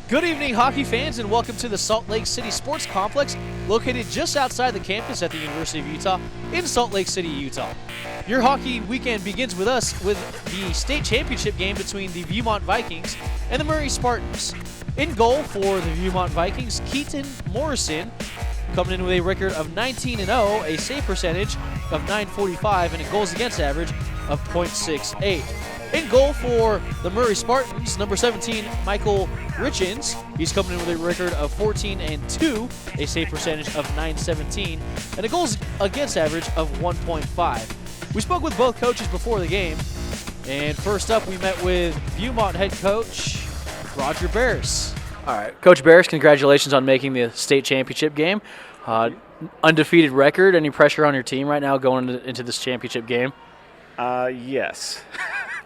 Good evening, hockey fans, and welcome to the Salt Lake City Sports Complex, located just outside the campus at the University of Utah in Salt Lake City, Utah. Your hockey weekend begins with us with the state championship game between the Viewmont Vikings and the Murray Spartans. In goal for the Viewmont Vikings, Keaton Morrison, coming in with a record of 19-0, a save percentage of .945, and a goals against average of .68. In goal for the Murray Spartans, number 17, Michael Richins. He's coming in with a record of 14-2, a save percentage of .917, and a goals against average of 1.5. We spoke with both coaches before the game, and first up we met with Viewmont head coach Roger Barris. All right, Coach Barris, congratulations on making the state championship game. Undefeated record. Any pressure on your team right now going into this championship game? Yes.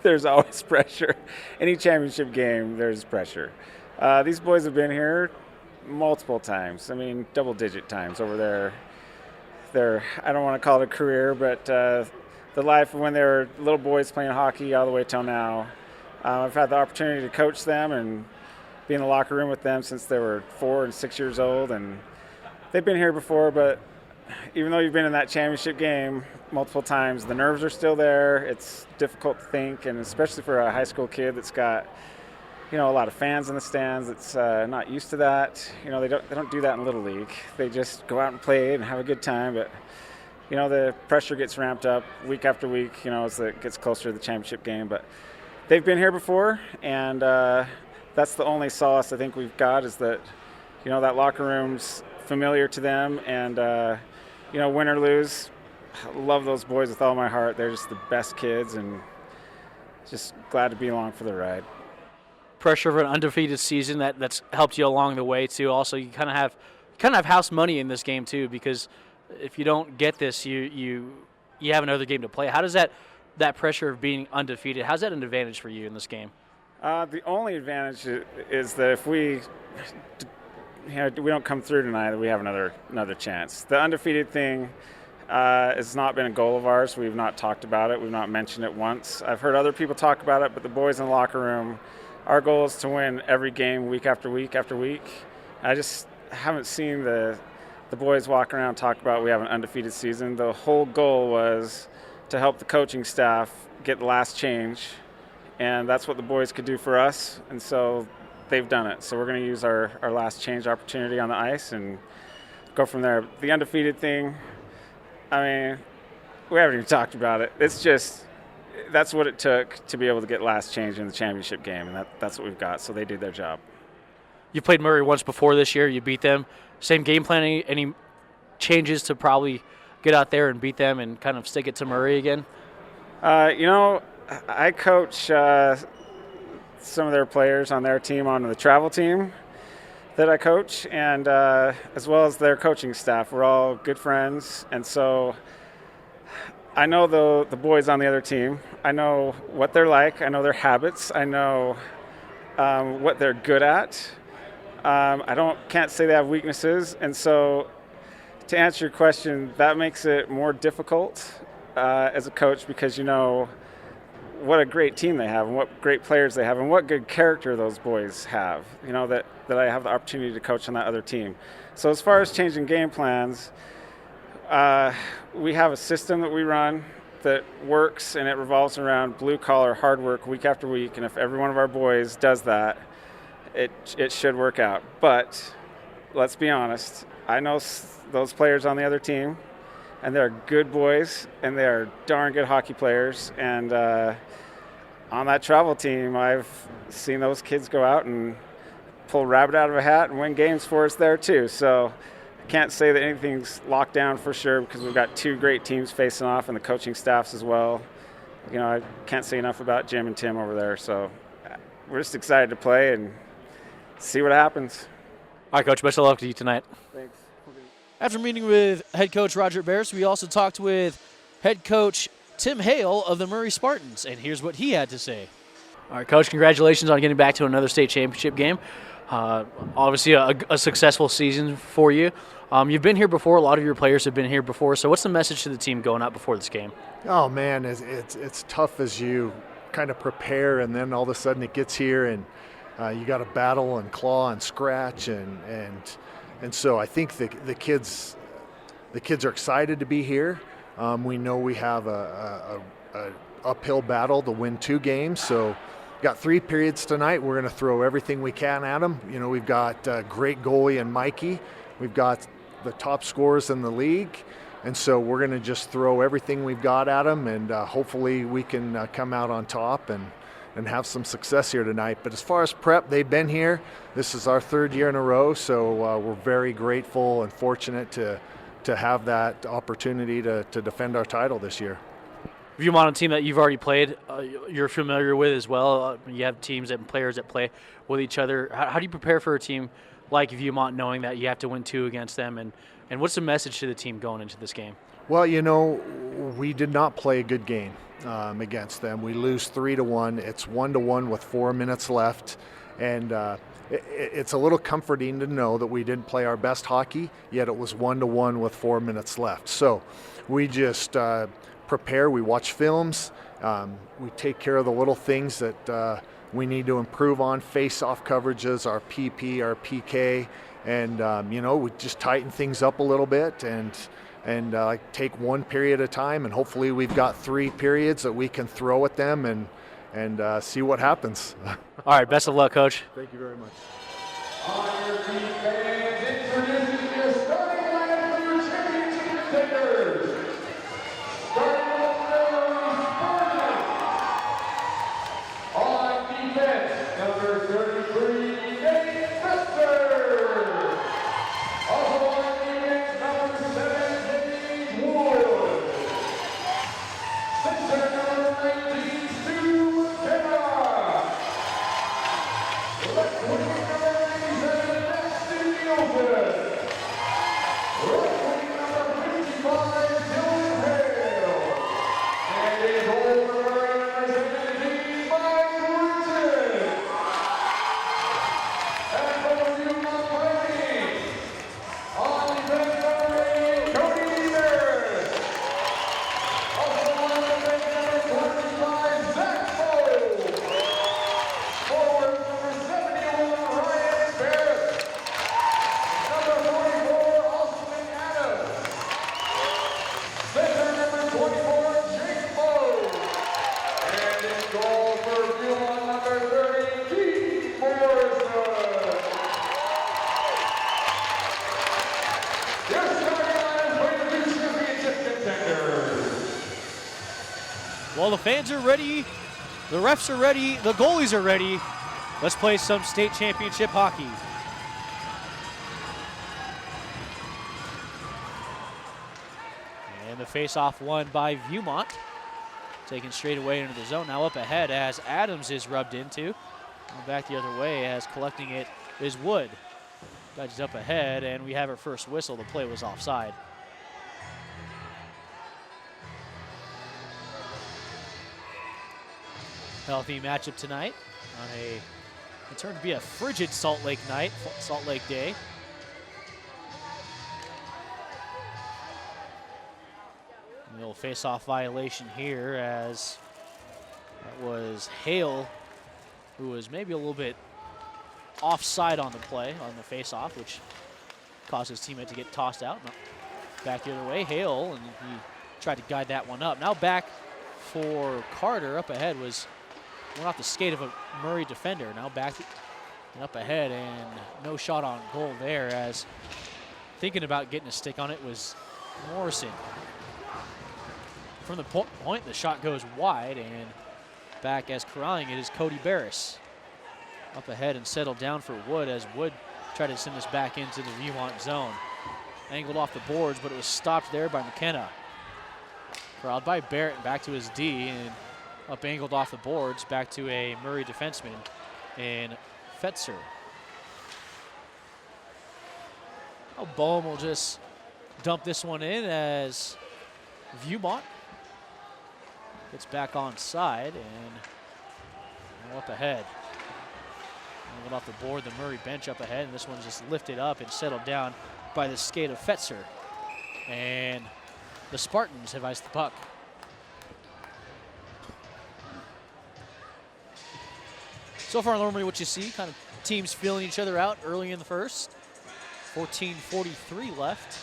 There's always pressure. Any championship game, there's pressure. These boys have been here multiple times. I mean, double-digit times over their I don't want to call it a career, but the life of when they were little boys playing hockey all the way till now. I've had the opportunity to coach them and be in the locker room with them since they were 4 and 6 years old, and they've been here before, but even though you've been in that championship game multiple times, the nerves are still there. It's difficult to think, and especially for a high school kid that's got, a lot of fans in the stands that's not used to that. They don't do that in Little League. They just go out and play and have a good time, but the pressure gets ramped up week after week, as it gets closer to the championship game. But they've been here before, and that's the only solace I think we've got is that, that locker room's familiar to them, and win or lose, I love those boys with all my heart. They're just the best kids, and just glad to be along for the ride. Pressure of an undefeated season that's helped you along the way too. Also, you kind of have house money in this game too, because if you don't get this, you have another game to play. How does that pressure of being undefeated, how's that an advantage for you in this game? The only advantage is that if we don't come through tonight, that we have another chance. The undefeated thing has not been a goal of ours. We've not talked about it. We've not mentioned it once. I've heard other people talk about it, but the boys in the locker room, our goal is to win every game week after week after week. I just haven't seen the boys walk around and talk about we have an undefeated season. The whole goal was to help the coaching staff get the last change, and that's what the boys could do for us, and so they've done it. So we're going to use our last change opportunity on the ice and go from there. The undefeated thing, I mean, we haven't even talked about it. It's just, that's what it took to be able to get last change in the championship game, and that's what we've got. So they did their job. You played Murray once before this year. You beat them. Same game plan? Any changes to probably get out there and beat them and kind of stick it to Murray again? I coach some of their players on their team on the travel team that I coach, and as well as their coaching staff. We're all good friends, and so I know the boys on the other team. I know what they're like. I know their habits. I know what they're good at. Can't say they have weaknesses, and so to answer your question, that makes it more difficult as a coach, because what a great team they have and what great players they have and what good character those boys have, that I have the opportunity to coach on that other team. So as far as changing game plans, we have a system that we run that works, and it revolves around blue-collar hard work week after week, and if every one of our boys does that, it should work out. But let's be honest, I know those players on the other team, and they're good boys, and they're darn good hockey players, and on that travel team, I've seen those kids go out and pull a rabbit out of a hat and win games for us there too. So I can't say that anything's locked down for sure, because we've got two great teams facing off, and the coaching staffs as well. I can't say enough about Jim and Tim over there. So we're just excited to play and see what happens. All right, Coach, best of luck to you tonight. Thanks. After meeting with head coach Roger Barris, we also talked with head coach Tim Hale of the Murray Spartans, and here's what he had to say. All right, Coach, congratulations on getting back to another state championship game. Obviously a successful season for you. You've been here before. A lot of your players have been here before. So what's the message to the team going out before this game? Oh, man, it's tough as you kind of prepare, and then all of a sudden it gets here, and You got to battle and claw and scratch, and so I think the kids are excited to be here. We know we have a uphill battle to win 2 games, so got 3 periods tonight. We're going to throw everything we can at them. You know, we've got great goalie and Mikey. We've got the top scorers in the league, and so we're going to just throw everything we've got at them, and hopefully we can come out on top and have some success here tonight. But as far as prep, they've been here. This is our 3rd year in a row, so we're very grateful and fortunate to have that opportunity to defend our title this year. Viewmont, a team that you've already played, you're familiar with as well. You have teams and players that play with each other. How do you prepare for a team like Viewmont, knowing that you have to win 2 against them? And what's the message to the team going into this game? Well, you know, we did not play a good game against them. We lose 3-1. It's 1-1 with 4 minutes left. And it's a little comforting to know that we didn't play our best hockey, yet it was 1-1 with 4 minutes left. So we just prepare, we watch films, we take care of the little things that we need to improve on, face-off coverages, our PP, our PK, and you know, we just tighten things up a little bit and take 1 period at a time, and hopefully we've got 3 periods that we can throw at them and see what happens. All right, best of luck, Coach. Thank you very much. On your feet, fans, introducing your starting lineup for your championship contenders. Starting with the Spartans. On defense, number 33, Nate Fester. Also on defense, number 7, Wood. Center number 19, Stu Kenna. Left wing number 87, Destiny Open. Right wing number 55, Dylan Hale. And a goal representing Mike Richard. And for the Viewmont Vikings, on defense number 8, Cody Barrett. Also on defense number 25, Zach Bowe. Forward number 71, Ryan Barrett. Number 44, Austin Adams. Center number 24, Jake Bowe. And in goal for Viewmont, number 30, Keith Morrison. Your starting lineup for your new championship contenders. Well, the fans are ready, the refs are ready, the goalies are ready. Let's play some state championship hockey. And the face-off won by Viewmont. Taken straight away into the zone. Now up ahead as Adams is rubbed into. Now back the other way as collecting it is Wood. Dodges up ahead, and we have our first whistle. The play was offside. Healthy matchup tonight on it turned to be a frigid Salt Lake night, Salt Lake day. A little face-off violation here as that was Hale, who was maybe a little bit offside on the play, on the face-off, which caused his teammate to get tossed out. Back the other way, Hale, and he tried to guide that one up. Now back for Carter. Up ahead went off the skate of a Murray defender. Now back and up ahead, and no shot on goal there, as thinking about getting a stick on it was Morrison. From the point, the shot goes wide, and back as corralling it is Cody Barris. Up ahead and settled down for Wood, as Wood tried to send this back into the Viewmont zone. Angled off the boards, but it was stopped there by McKenna. Corralled by Barrett and back to his D, and up angled off the boards back to a Murray defenseman in Fetzer. Oh, Boehm will just dump this one in as Viewmont gets back on side and up ahead. Angled off the board, the Murray bench up ahead, and this one's just lifted up and settled down by the skate of Fetzer. And the Spartans have iced the puck. So far, normally what you see, kind of teams feeling each other out early in the first. 14:43 left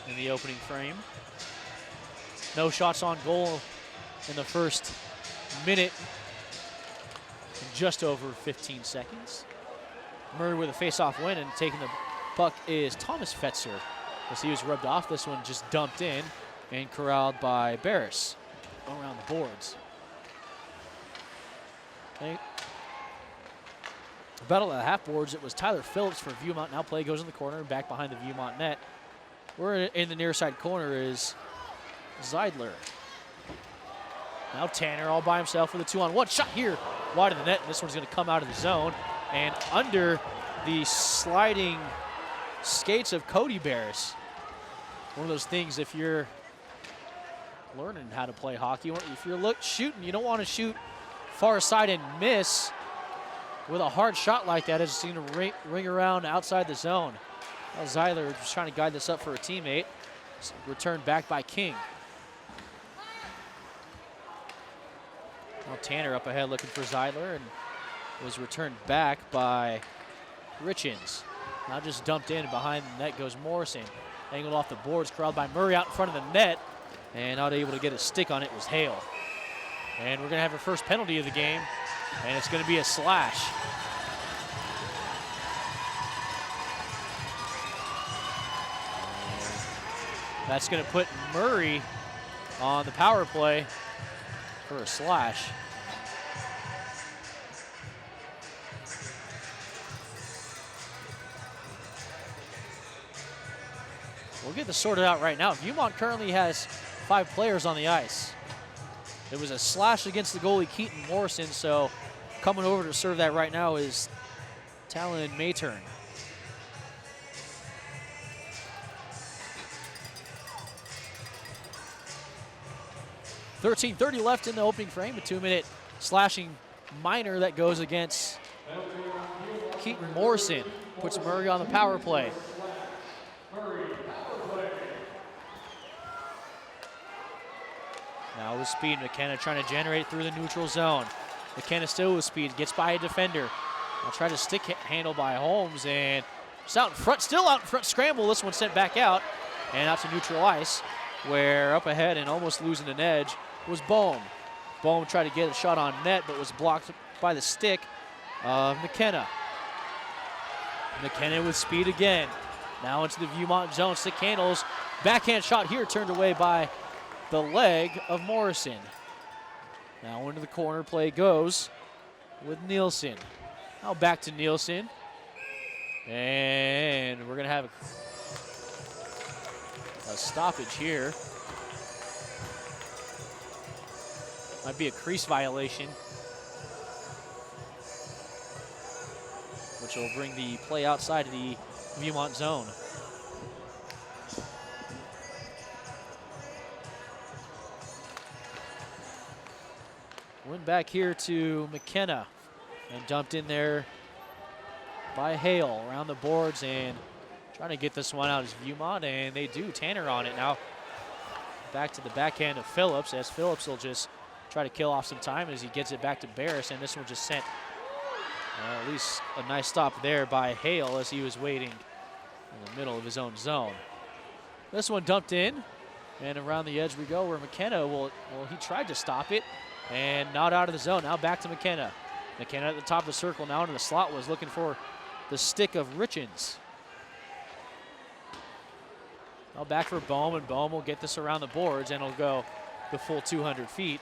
in the opening frame. No shots on goal in the first minute, in just over 15 seconds. Murray with a face-off win, and taking the puck is Thomas Fetzer. As he was rubbed off, this one just dumped in and corralled by Barris around the boards. Okay. Battle at the half boards, it was Tyler Phillips for Viewmont. Now play goes in the corner, back behind the Viewmont net. We're in the near side corner is Zeidler. Now Tanner all by himself with a 2-on-1 shot here, wide of the net, and this one's going to come out of the zone and under the sliding skates of Cody Barris. One of those things, if you're learning how to play hockey, if you're shooting, you don't want to shoot far side and miss with a hard shot like that, as it's going to ring around outside the zone. Well, Zeidler just trying to guide this up for a teammate. Returned back by King. Now Tanner up ahead looking for Zeidler, and was returned back by Richens. Now just dumped in, and behind the net goes Morrison. Angled off the boards, corralled by Murray out in front of the net, and not able to get a stick on it was Hale. And we're going to have our first penalty of the game, and it's going to be a slash. That's going to put Murray on the power play for a slash. We'll get this sorted out right now. Viewmont currently has 5 players on the ice. It was a slash against the goalie Keaton Morrison, so coming over to serve that right now is Talon Mayturn. .30 left in the opening frame, a 2-minute slashing minor that goes against Keaton Morrison. Puts Murray on the power play. Now with speed, McKenna trying to generate through the neutral zone. McKenna still with speed, gets by a defender. I'll try to stick handle by Holmes, and it's out in front, still out in front, scramble. This one sent back out and out to neutral ice, where up ahead and almost losing an edge was Bohm. Bohm tried to get a shot on net, but was blocked by the stick of McKenna. McKenna with speed again. Now into the Viewmont zone, stick handles. Backhand shot here turned away by the leg of Morrison. Now into the corner, play goes with Nielsen. Now back to Nielsen. And we're going to have a stoppage here. Might be a crease violation, which will bring the play outside of the Viewmont zone. Went back here to McKenna and dumped in there by Hale around the boards and trying to get this one out as Viewmont, and they do. Tanner on it now. Back to the backhand of Phillips, as Phillips will just try to kill off some time as he gets it back to Barris, and this one just sent at least a nice stop there by Hale as he was waiting in the middle of his own zone. This one dumped in, and around the edge we go, where McKenna he tried to stop it and not out of the zone. Now back to McKenna. McKenna at the top of the circle, now into the slot, was looking for the stick of Richens. Now back for Bohm, and Bohm will get this around the boards, and it'll go the full 200 feet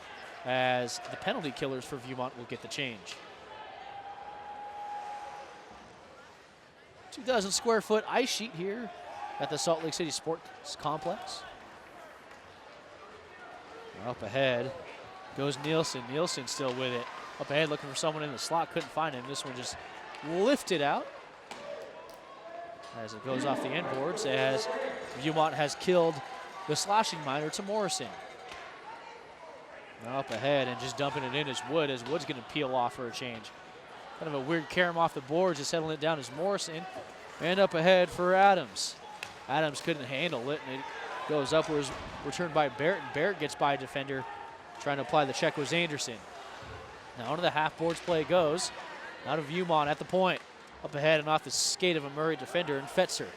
as the penalty killers for Viewmont will get the change. 2,000 square foot ice sheet here at the Salt Lake City Sports Complex. Up ahead goes Nielsen. Nielsen still with it. Up ahead looking for someone in the slot, couldn't find him. This one just lifted out as it goes off the end boards, as Viewmont has killed the slashing minor to Morrison. Now up ahead and just dumping it in is Wood, as Wood's going to peel off for a change. Kind of a weird carom off the boards, just settling it down as Morrison. And up ahead for Adams. Adams couldn't handle it, and it goes upwards, returned by Barrett, and Barrett gets by a defender. Trying to apply the check was Anderson. Now into the half boards play goes, Out of Viewmont at the point. Up ahead and off the skate of a Murray defender and Fetzer.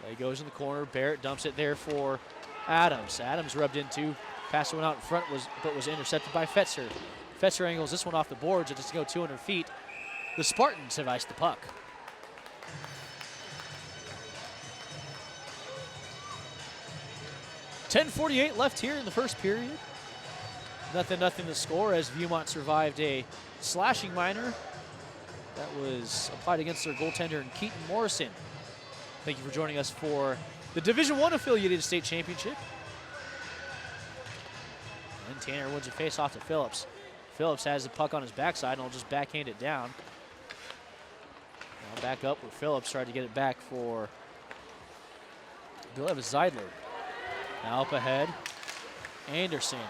He goes in the corner. Barrett dumps it there for Adams. Adams rubbed into. Pass went out in front, but was intercepted by Fetzer. Fetzer angles this one off the boards. It just go 200 feet. The Spartans have iced the puck. .10:48 left here in the first period. Nothing to score as Viewmont survived a slashing minor that was applied against their goaltender Keaton Morrison. Thank you for joining us for the Division I affiliated state championship. And Tanner wins a face-off to Phillips. Phillips has the puck on his backside and will just backhand it down. Now back up where Phillips tried to get it back for Zeidler. Now up ahead, Anderson.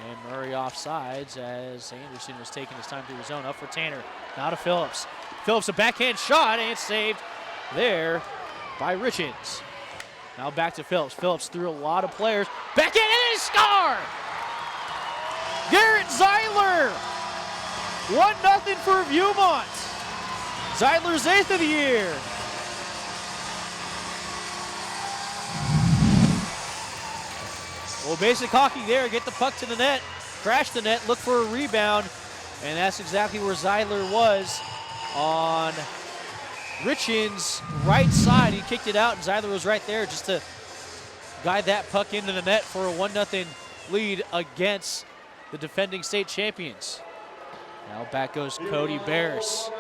And Murray offsides as Anderson was taking his time through his zone. Up for Tanner. Now to Phillips. Phillips a backhand shot and saved there by Richens. Now back to Phillips. Phillips threw a lot of players. Backhand and they score! Garrett Zeidler! 1-0 for Viewmont. Zeidler's 8th of the year. Well, basic hockey there. Get the puck to the net, crash the net, look for a rebound, and that's exactly where Zeidler was on Richens' right side. He kicked it out, and Zeidler was right there just to guide that puck into the net for a 1-0 lead against the defending state champions. Now back goes Cody Barris.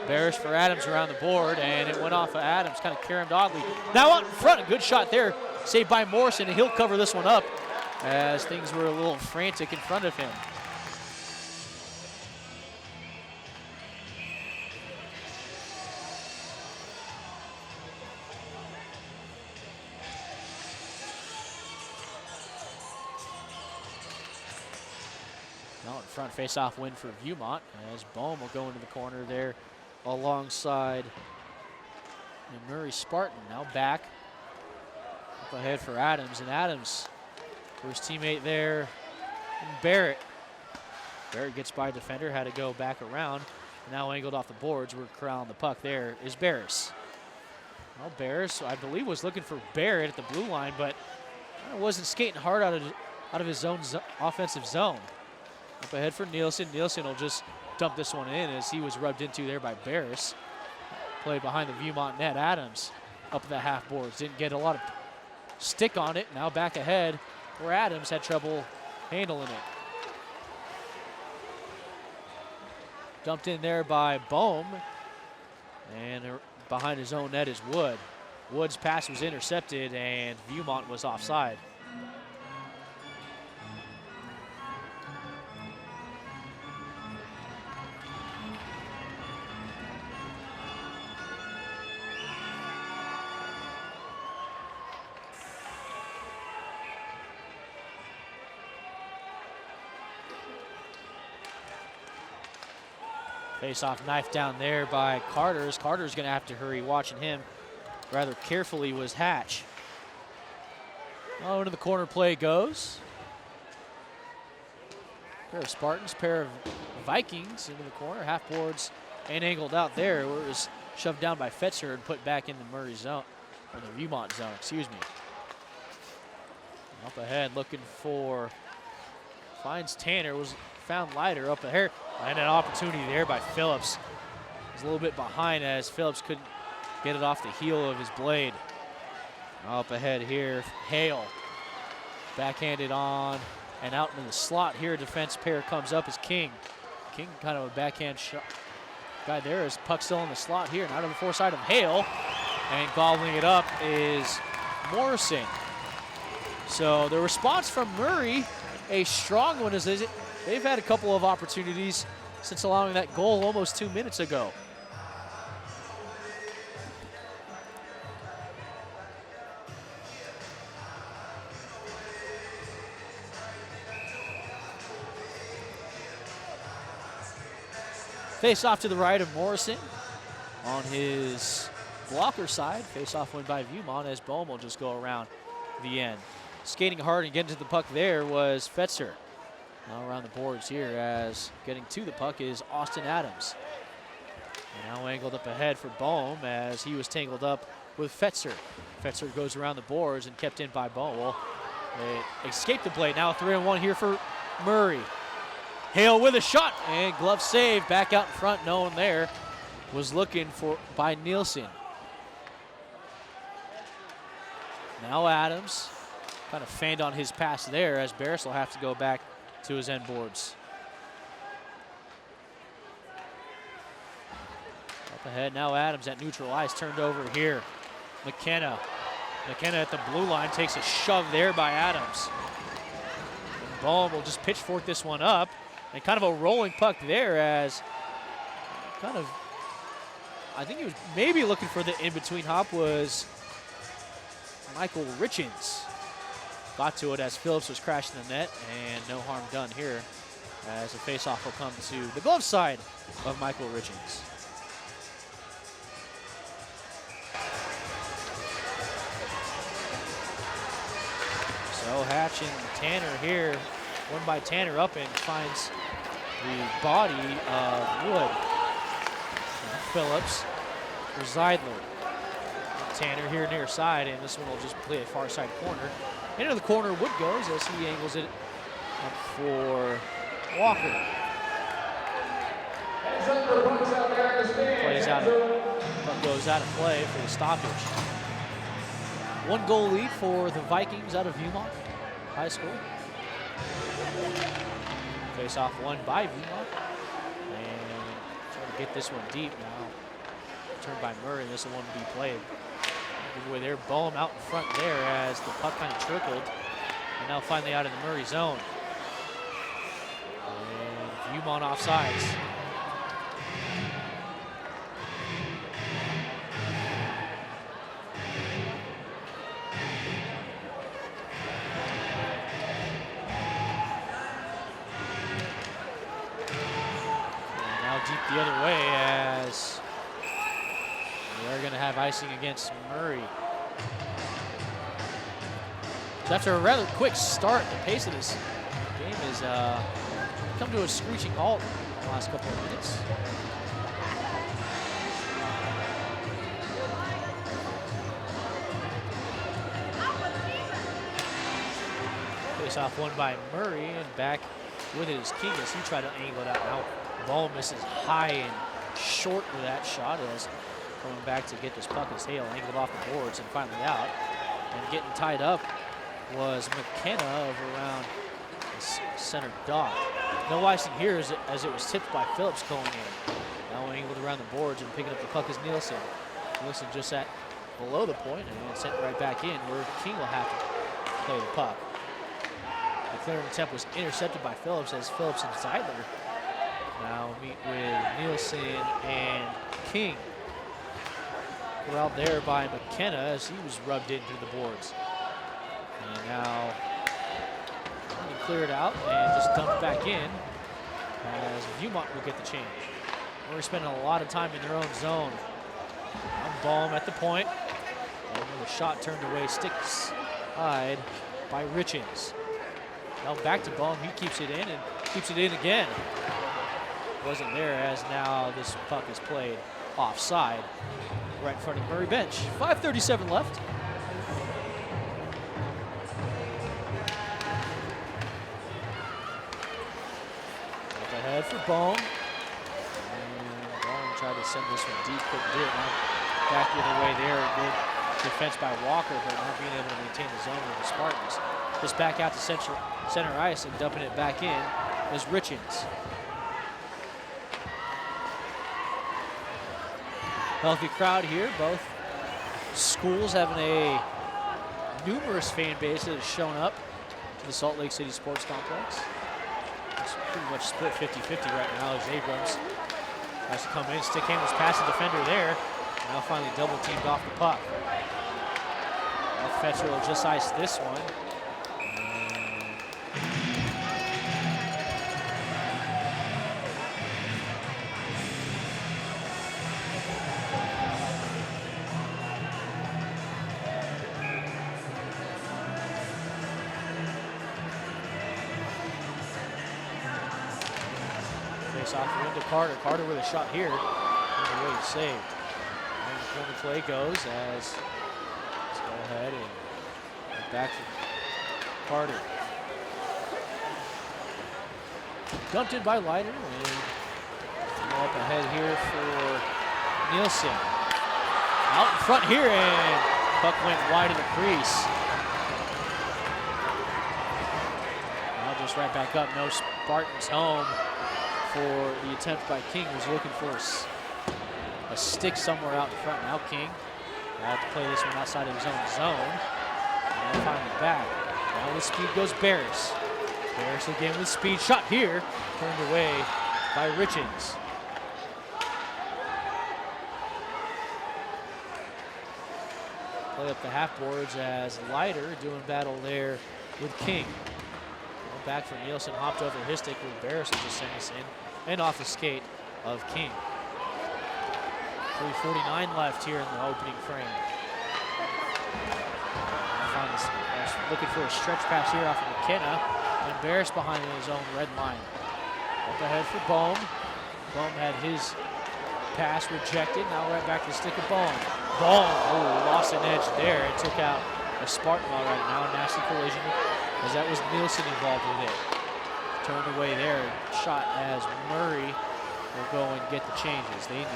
Barris for Adams around the board, and it went off of Adams, kind of caromed oddly. Now out in front, a good shot there, saved by Morrison, and he'll cover this one up as things were a little frantic in front of him. Now in front, face-off win for Viewmont as Bohm will go into the corner there alongside the Murray Spartan. Now back up ahead for Adams, and Adams for his teammate there, and Barrett. Barrett gets by a defender, had to go back around. Now angled off the boards. We're corralling the puck. There is Barris. Well, Barris, I believe, was looking for Barrett at the blue line, but wasn't skating hard out of his own offensive zone. Up ahead for Nielsen. Nielsen will just dump this one in as he was rubbed into there by Barris. Played behind the Viewmont net. Adams up at the half boards. Didn't get a lot of stick on it. Now back ahead where Adams had trouble handling it. Dumped in there by Bohm. And behind his own net is Wood. Wood's pass was intercepted and Viewmont was offside. Face-off knife down there by Carter's. Carter's going to have to hurry. Watching him rather carefully was Hatch. Oh, into the corner play goes. Pair of Spartans, pair of Vikings into the corner. Half boards and angled out there. It was shoved down by Fetzer and put back in the Murray zone, or the Viewmont zone, excuse me. Up ahead looking for, finds Tanner, was found Leiter up ahead. And an opportunity there by Phillips. He's a little bit behind as Phillips couldn't get it off the heel of his blade. Up ahead here, Hale. Backhanded on and out into the slot here. Defense pair comes up as King. King kind of a backhand shot. Guy there is puck still in the slot here. And out of the foresight of Hale. And gobbling it up is Morrison. So the response from Murray, a strong one, is they've had a couple of opportunities since allowing that goal almost 2 minutes ago. Face off to the right of Morrison on his blocker side. Face off win by Viewmont as Bohm will just go around the end. Skating hard and getting to the puck there was Fetzer. Now around the boards here as getting to the puck is Austin Adams. And now angled up ahead for Bohm as he was tangled up with Fetzer. Fetzer goes around the boards and kept in by Bohm. Well, they escaped the play. Now 3-on-1 here for Murray. Hale with a shot and glove save back out in front. No one there was looking for by Nielsen. Now Adams kind of fanned on his pass there as Barris will have to go back to his end boards. Up ahead now Adams at neutral ice, turned over here. McKenna at the blue line takes a shove there by Adams. And Bohm will just pitchfork this one up. And kind of a rolling puck there as kind of, I think he was maybe looking for the in-between hop was Michael Richens. Got to it as Phillips was crashing the net, and no harm done here as the faceoff will come to the glove side of Michael Richens. So Hatch and Tanner here. One by Tanner up and finds the body of Wood. Phillips for Zeidler. Tanner here near side, and this one will just play a far side corner. Into the corner Wood goes as he angles it up for Walker. Plays out, but goes out of play for the stoppage. 1 goal lead for the Vikings out of Viewmont High School. Face off won by Viewmont. And trying to get this one deep now. Turned by Murray, this one to be played. Give away there, Bohm out in front there as the puck kind of trickled. And now finally out in the Murray zone. And Viewmont offsides. Deep the other way as we are going to have icing against Murray. So after a rather quick start, the pace of this game has come to a screeching halt in the last couple of minutes. Face off won by Murray, and back with it is King as he tried to angle it out. Now Ball misses high and short with that shot as coming back to get this puck as Hale angled off the boards and finally out. And getting tied up was McKenna over around the center dot. No icing here as it was tipped by Phillips going in. Now angled around the boards and picking up the puck is Nielsen. Nielsen just at below the point and sent right back in where King will have to play the puck. The clearing attempt was intercepted by Phillips as Phillips and Zeidler now meet with Nielsen and King. We're out there by McKenna as he was rubbed into the boards. And now he cleared out and just dumped back in as Viewmont will get the change. We're spending a lot of time in their own zone. On Bohm at the point. And with a shot turned away, sticks side by Richens. Now back to Bohm, he keeps it in and keeps it in again. Wasn't there as now this puck is played offside right in front of the Murray bench. 5:37 left. Up ahead for Bohm. And Bohm tried to send this one deep, couldn't do it. Now back the other way there. Good defense by Walker, but not being able to maintain the zone with the Spartans. Just back out to center ice and dumping it back in is Richens. Healthy crowd here. Both schools having a numerous fan base that has shown up to the Salt Lake City Sports Complex. It's pretty much split 50-50 right now as Abrams has to come in. Stick handles past the defender there. Now finally double teamed off the puck. Now Fetcher will just ice this one. Face off into Carter. Carter with a shot here. And the way he saved. And the corner play goes as let's go ahead and back to Carter. Dumped in by Leiter and up ahead here for Nielsen. Out in front here and puck went wide of the crease. Now just right back up. No Spartans home for the attempt by King, who's looking for a stick somewhere out in front. Now King will have to play this one outside of his own zone. And they'll find it back. Now with speed goes Barris. Barris again with speed. Shot here. Turned away by Richens. Play up the half boards as Leiter doing battle there with King. Back for Nielsen, hopped over his stick with Barris will just send us in and off the skate of King. 3:49 left here in the opening frame. Looking for a stretch pass here off of McKenna, and Barris behind in his own red line. Up ahead for Bohm. Bohm had his pass rejected. Now right back to the stick of Bohm. Bohm, lost an edge there and took out a Spartan all right now. A nasty collision as that was Nielsen involved with it. Turned away there. Shot as Murray will go and get the changes they need.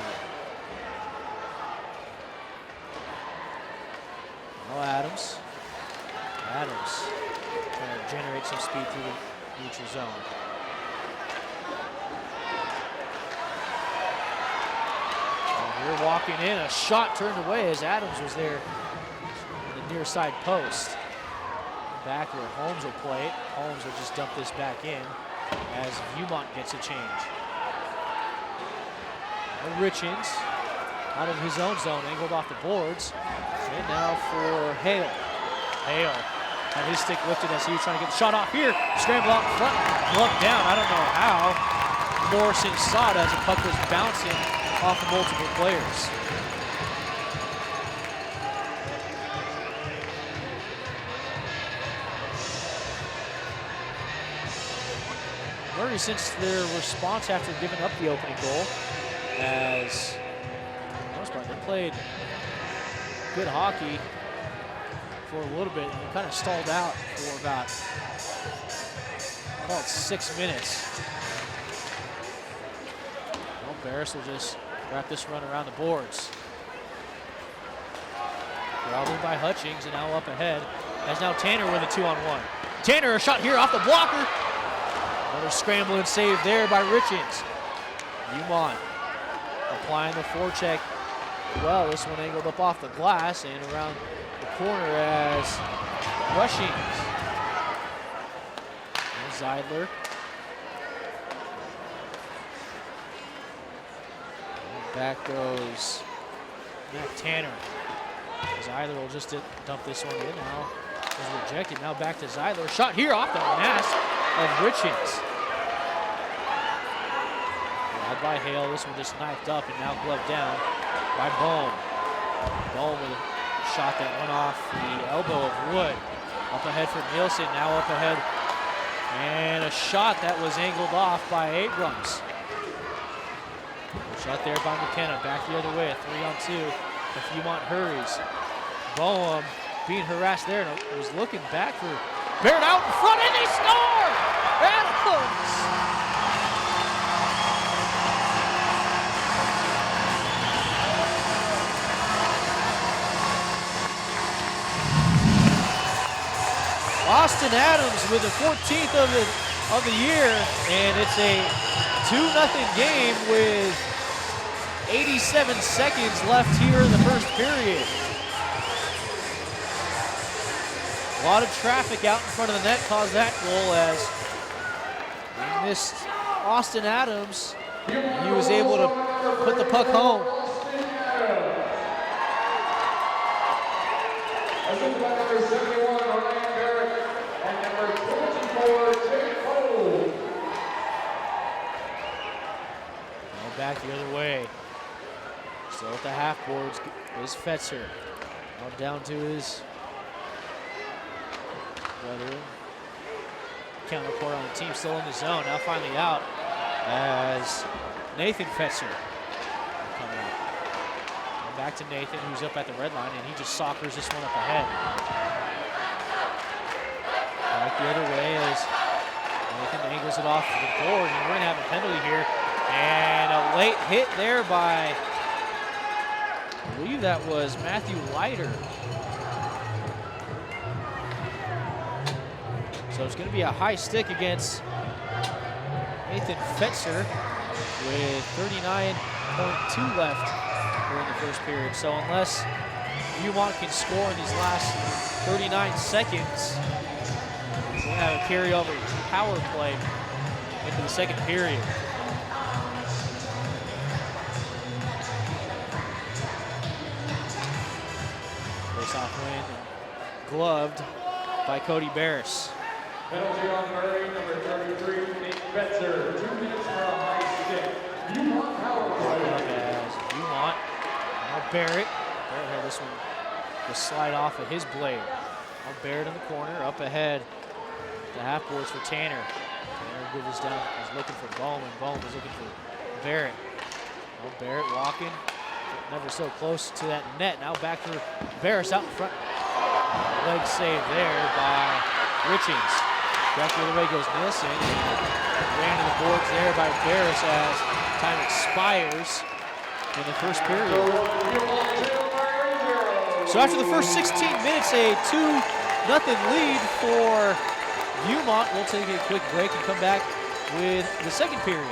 Now Adams. Adams trying to generate some speed through the neutral zone. We're walking in, a shot turned away as Adams was there in the near side post. Back where Holmes will play it. Holmes will just dump this back in as Viewmont gets a change. Richens out of his own zone, angled off the boards. And now for Hale. Hale had his stick lifted as he was trying to get the shot off here. Scramble out in front, glove down. I don't know how Morrison saw it as the puck was bouncing off of multiple players. Murray, since their response after giving up the opening goal, as for the most part, they played good hockey for a little bit, and they kind of stalled out for about, call it 6 minutes. Well, Barris will just wrap this run around the boards. Growled in by Hutchings, and now up ahead as now Tanner with a 2-on-1. Tanner, a shot here off the blocker. Another scramble and save there by Richens. Viewmont applying the forecheck. Well, this one angled up off the glass and around the corner as Rushings. And Zeidler. And back goes Matt Tanner. Zeidler will just dump this one in now. Was rejected. Now back to Zeidler. Shot here off the mask of Richens. Led by Hale. This one just knifed up and now gloved down by Bohm. Bohm with a shot that went off the elbow of Wood. Up ahead for Nielsen. Now up ahead. And a shot that was angled off by Abrams. Shot there by McKenna. Back the other way. A 3-on-2. If Viewmont hurries. Bohm being harassed there and was looking back for Barrett out in front, and they score! Adams! Austin Adams with the 14th of the year, and it's a 2-0 game with 87 seconds left here in the first period. A lot of traffic out in front of the net caused that goal as we missed Austin Adams. He was able to put the puck home. Number 71, Ryan Garrett, and number 24, Jake Cole. Now back the other way. Still at the half boards is Fetzer. Now down to his brother. Counterpart on the team, still in the zone. Now finally out as Nathan Fetzer will come out. And back to Nathan, who's up at the red line, and he just soccers this one up ahead. Back the other way as Nathan angles it off the board, and we're going to have a penalty here. And a late hit there by, I believe that was Matthew Leiter. So it's going to be a high stick against Nathan Fetzer with 39.2 left here in the first period. So unless Viewmont can score in these last 39 seconds, we're going to have a carryover power play into the second period. Face-off win, gloved by Cody Barris. Penalty on Murray, number 33, Nate Fetzer. 2 minutes for a high stick. Viewmont power play. As Viewmont, now Barrett. Barrett had this one just slide off of his blade. Now Barrett in the corner, up ahead. The half boards for Tanner. Tanner gives us down, is looking for Bowman. Bowman is looking for Barrett. Now Barrett walking, never so close to that net. Now back for Barris out in front. Leg save there by Richings. Back the other way goes Nielsen. Ran to the boards there by Barris as time expires in the first period. So after the first 16 minutes, a 2-0 lead for Viewmont. We'll take a quick break and come back with the second period.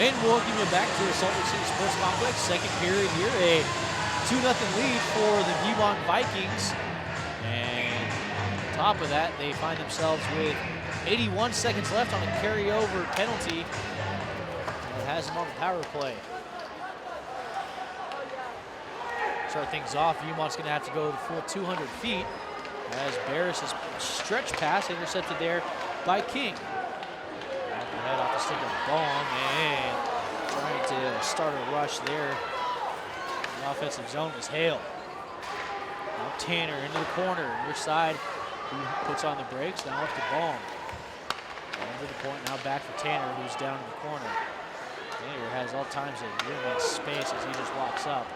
And welcome you back to the Salt Lake City Sports Complex. Second period here, a 2-0 lead for the Viewmont Vikings. And on top of that, they find themselves with 81 seconds left on a carryover penalty that has them on the power play. Start things off, Viewmont's going to have to go the full 200 feet as Barris' stretch pass intercepted there by King. Head off the stick of Baum and trying to start a rush there. The offensive zone was Hale. Now Tanner into the corner. Which side? Who puts on the brakes? Now up to Baum. Into the point. Now back for Tanner, who's down in the corner. Tanner has all times of room space as he just walks up.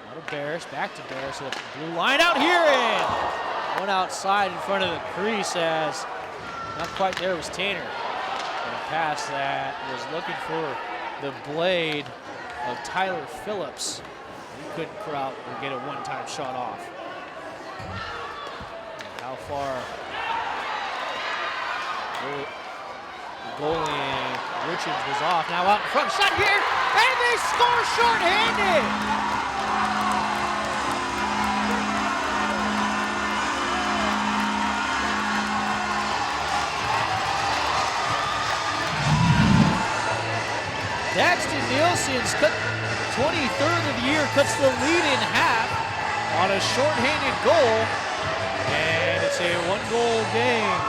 Now to Barris. Back to Barris with the blue line out here and one outside in front of the crease as not quite there was Tanner. Pass that was looking for the blade of Tyler Phillips. He couldn't corral or get a one-time shot off. And how far? The goalie Richards was off. Now out in front, shot here, and they score shorthanded. Daxton Nielsen's 23rd of the year cuts the lead in half on a shorthanded goal, and it's a one-goal game.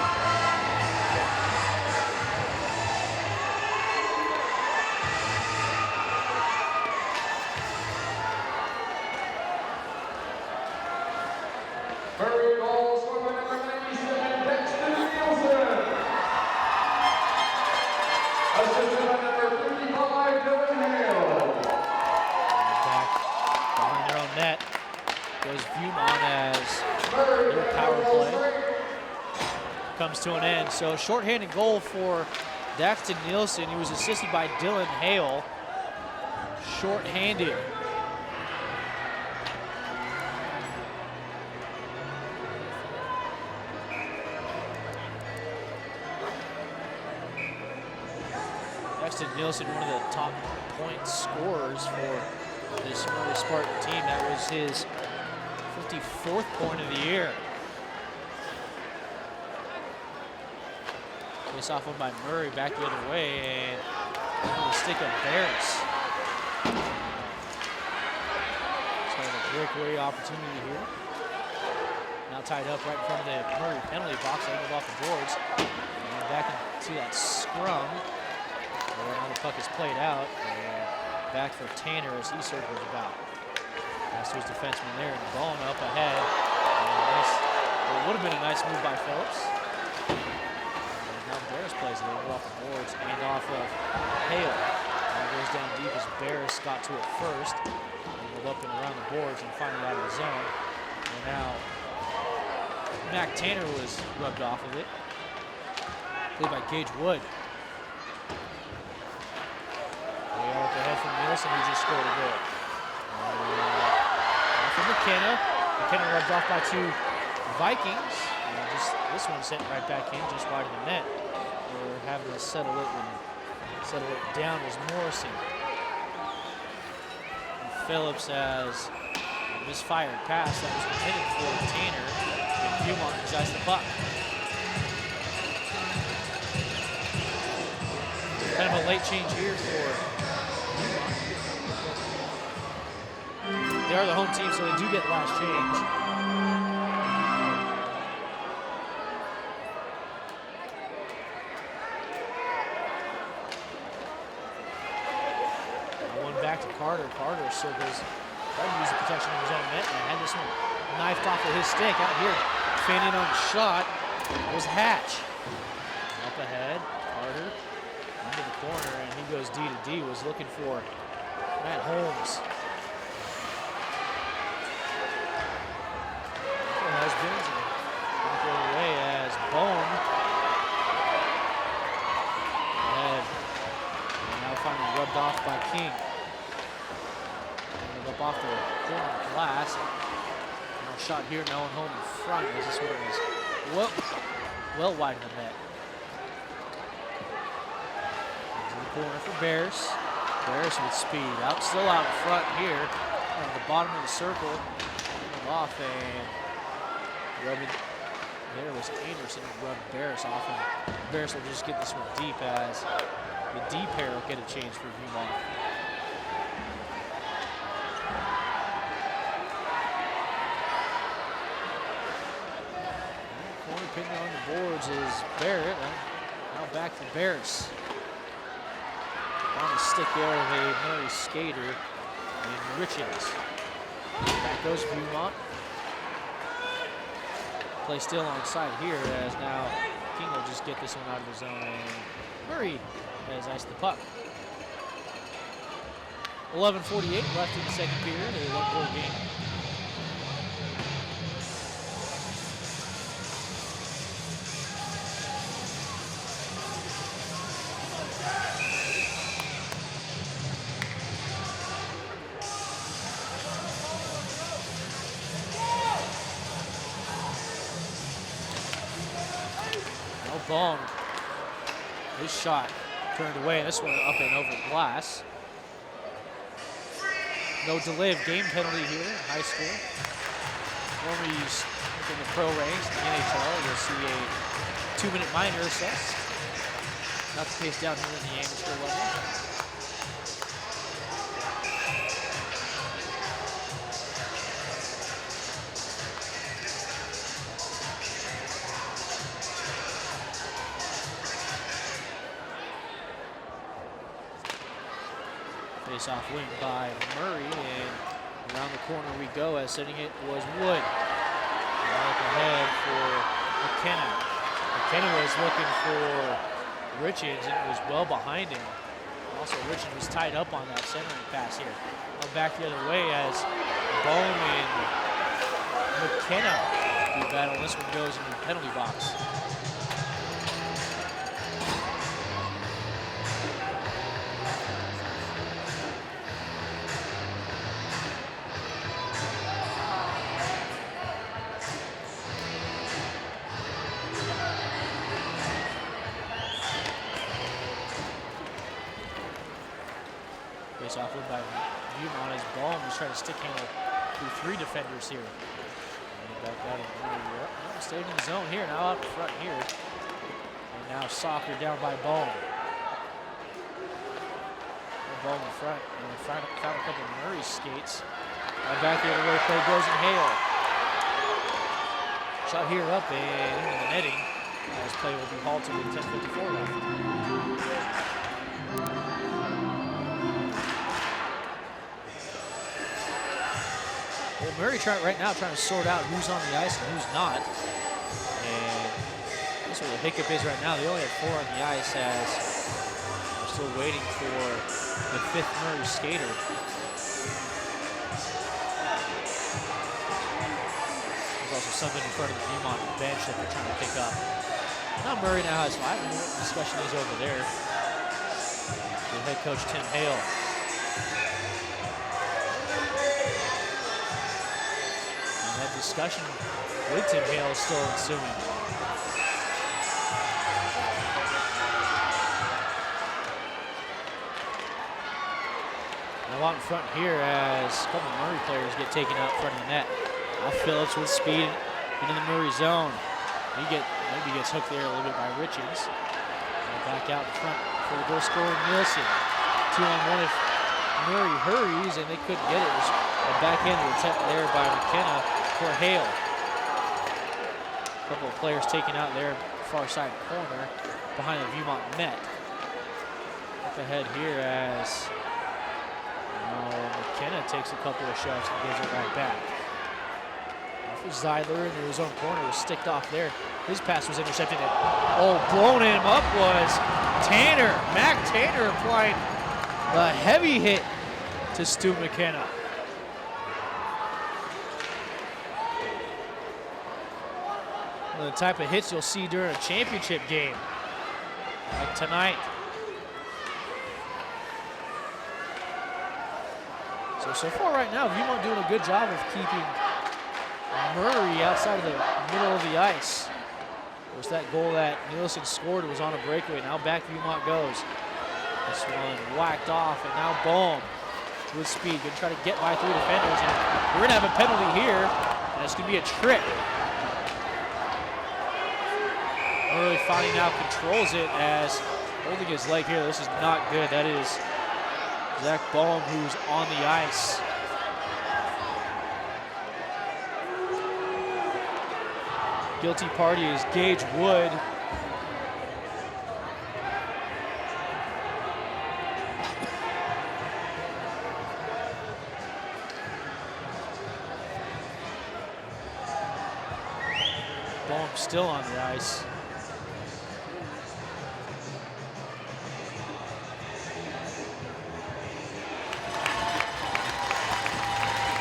Murray goals for number 97, Daxton Nielsen. Assisted by number 55, Dylan Hale. Back behind their own net goes Viewmont as their power play comes to an end. So shorthanded goal for Daxton Nielsen. He was assisted by Dylan Hale. Shorthanded. Daxton Nielsen, one of the top point scorers for this early Spartan team. That was his 54th point of the year. Face off one by Murray, back the other way, and into the stick of Barris. So a breakaway opportunity here. Now now tied up right in front of the Murray penalty box, angled off the boards. And back into that scrum. Where now the puck is played out. And back for Tanner as he circles about. Pass to his defenseman there, and Bone up ahead. It would have been a nice move by Phillips. And now Barris plays it over off the boards and off of Hale. Now goes down deep as Barris got to it first. Up and around the boards and finally out of the zone. And now Mac Tanner was rubbed off of it. Played by Gage Wood. Way up ahead from Nielsen, who just scored a goal. From McKenna. McKenna rubbed off by 2 Vikings. And this one sent right back in, just wide of the net. We're having to settle it down as Morrison. Phillips has a misfired pass that was intended for Tanner, and Viewmont has the puck. Kind of a late change here for Viewmont. They are the home team, so they do get last change. Carter circles, tried to use the protection of his own net and had this one knifed off of his stick. Out here, fanning on the shot was Hatch. Up ahead, Carter into the corner, and he goes D to D, was looking for Matt Holmes. Husbands and back the other way as Bone. Ahead, and now finally rubbed off by King. Up off the corner glass. Now shot here, now home in front as this one is well wide of the net. Into the corner for Bears. Bears with speed. Still out in front here. At the bottom of the circle. Off and rubbing. There was Anderson who rubbed Bears off, and Bears will just get this one deep as the D pair will get a change for Viewmont. Picking on the boards is Barrett. Now back to Barris. On the stick there of a Murray skater in Richards. Back goes Viewmont. Play still alongside here as now King will just get this one out of the zone, and Murray has iced the puck. 11:48 left in the second period, a 1-goal game. Bong. His shot turned away. This one up and over glass. No delay of game penalty here in high school. Normally in the pro ranks, the NHL, you'll see a 2-minute minor assessed. Not the case down here in the amateur level. Face-off win by Murray, and around the corner we go as sending it was Wood. Up ahead for McKenna. McKenna was looking for Richards, and it was well behind him. Also, Richards was tied up on that centering pass here. Now back the other way as Bone and McKenna do battle. This one goes into the penalty box. Off by Viewmont as Ball was trying to stick handle through 3 defenders here. And back out of stayed in the zone here, now out in front here. And now Soccer down by Ball. Ball in front, and found a couple of Murray skates. Back the other way, play goes in Hale. Shot here up and into the netting. This play will be halted with 10:54 left. Well, Murray right now trying to sort out who's on the ice and who's not. And that's what the hiccup is right now. They only have 4 on the ice as we're still waiting for the 5th Murray skater. There's also something in front of the Viewmont bench that they're trying to pick up. Now Murray now has 5. I don't know what the discussion is over there. The head coach, Tim Hale. And that discussion with Tim Hale is still ensuing. Now out in front here as a couple of Murray players get taken out in front of the net. Now Phillips with speed into the Murray zone. Maybe gets hooked there a little bit by Richards. And back out in front for the goal scorer, Nielsen. 2-on-1 if Murray hurries, and they couldn't get it. It was a backhanded attempt there by McKenna for Hale. A couple of players taken out there, far side corner, behind the Viewmont net. Up ahead here as McKenna takes a couple of shots and gives it right back. Zeidler into his own corner was sticked off there. His pass was intercepted. Blowing him up was Tanner. Mac Tanner applying a heavy hit to Stu McKenna. One of the type of hits you'll see during a championship game, like tonight. So far right now, Viewmont doing a good job of keeping Murray outside of the middle of the ice. Of course, that goal that Nielsen scored was on a breakaway. Now back Viewmont goes. This one whacked off, and now Bohm with speed. Gonna try to get by 3 defenders, and we're gonna have a penalty here, and it's gonna be a trip. Murray finally now controls it as holding his leg here. This is not good. That is Zach Bohm who's on the ice. Guilty party is Gage Wood. Bohm still on the ice.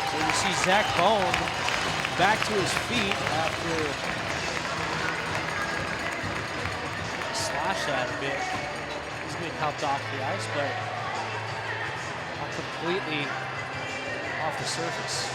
So you see Zach Bohm back to his feet after that a bit. He's being helped off the ice, but not completely off the surface.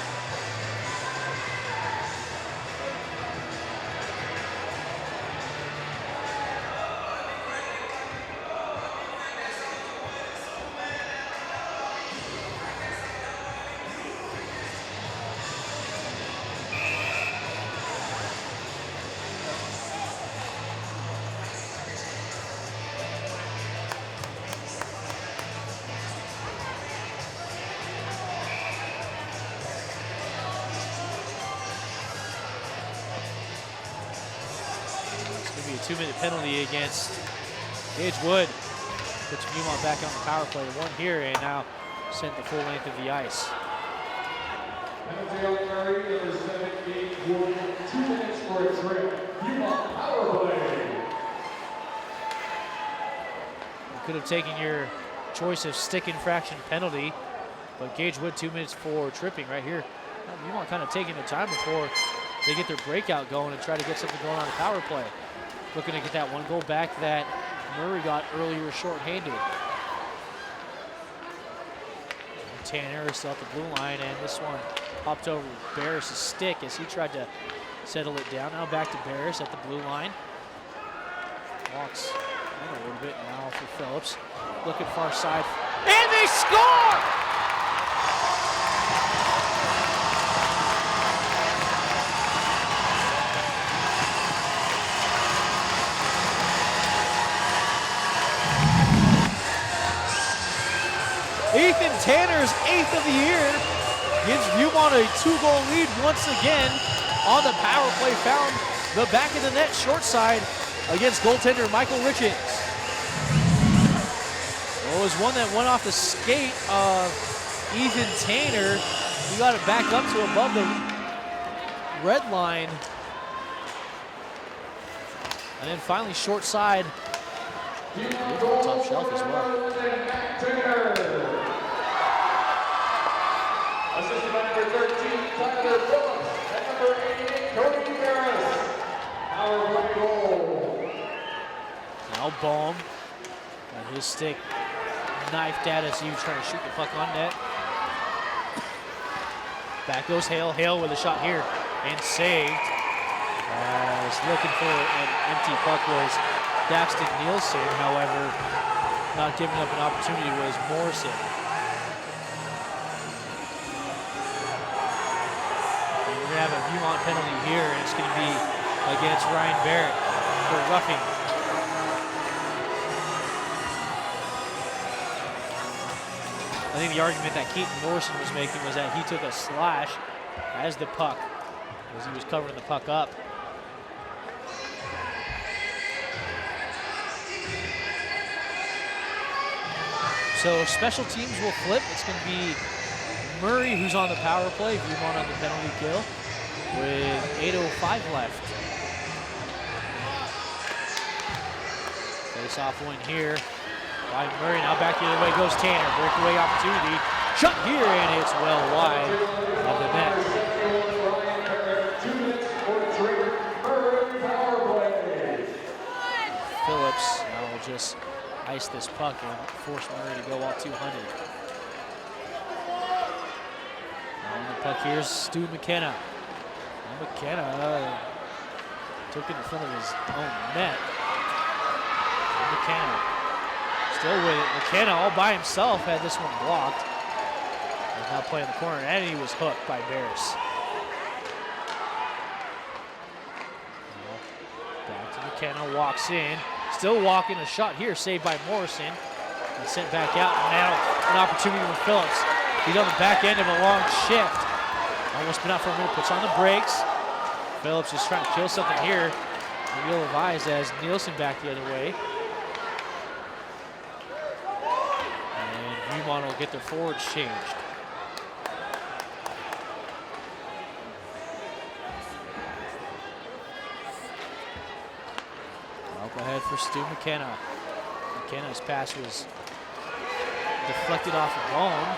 A 2-minute penalty against Gage Wood. Puts Viewmont back on the power play. 1 here and now sent the full length of the ice. Penalty on Murray, number 7, Gage Wood, 2 minutes for a trip. Viewmont power play. You could have taken your choice of stick infraction penalty, but Gage Wood 2 minutes for tripping right here. Viewmont kind of taking the time before they get their breakout going and try to get something going on the power play. Looking to get that 1 goal back that Murray got earlier shorthanded. Tanner is still at the blue line, and this one popped over Barris' stick as he tried to settle it down. Now back to Barris at the blue line. Walks in a little bit now for Phillips. Looking far side, and they score! Ethan Tanner's 8th of the year gives Viewmont a 2-goal lead once again. on the power play found the back of the net short side against goaltender Michael Richards. Well, it was one that went off the skate of Ethan Tainer. He got it back up to above the red line. And then finally short side. Top shelf as well. Assistant number 13, Tyler Phillips, and number 88, Cody Harris. Power play goal. Now Baum got his stick knifed at as he was trying to shoot the puck on net. Back goes Hale. Hale with a shot here and saved. As looking for an empty puck was Daxton Nielsen. However, not giving up an opportunity was Morrison. And we're going to have a Viewmont penalty here, and it's going to be against Ryan Barrett for roughing. I think the argument that Keaton Morrison was making was that he took a slash as the puck, as he was covering the puck up. So special teams will flip. It's going to be Murray who's on the power play, Viewmont on the penalty kill with 8:05 left. Face-off win here by Murray. Now back the other way goes Tanner. Breakaway opportunity. Shot here, and it's well wide of the net. Phillips now will just ice this puck and force Murray to go out 200. Now on the puck here's Stu McKenna. Now McKenna took it in front of his own net. And McKenna still with it. McKenna all by himself had this one blocked. He's now playing the corner, and he was hooked by Bears. Back to McKenna, walks in. Still walking, a shot here saved by Morrison. And sent back out, and now an opportunity for Phillips. He's on the back end of a long shift. Almost been out for a minute, puts on the brakes. Phillips is trying to kill something here. And you'll advise as Nielsen back the other way. And Viewmont will get their forwards changed. Up ahead for Stu McKenna. McKenna's pass was deflected off the bone.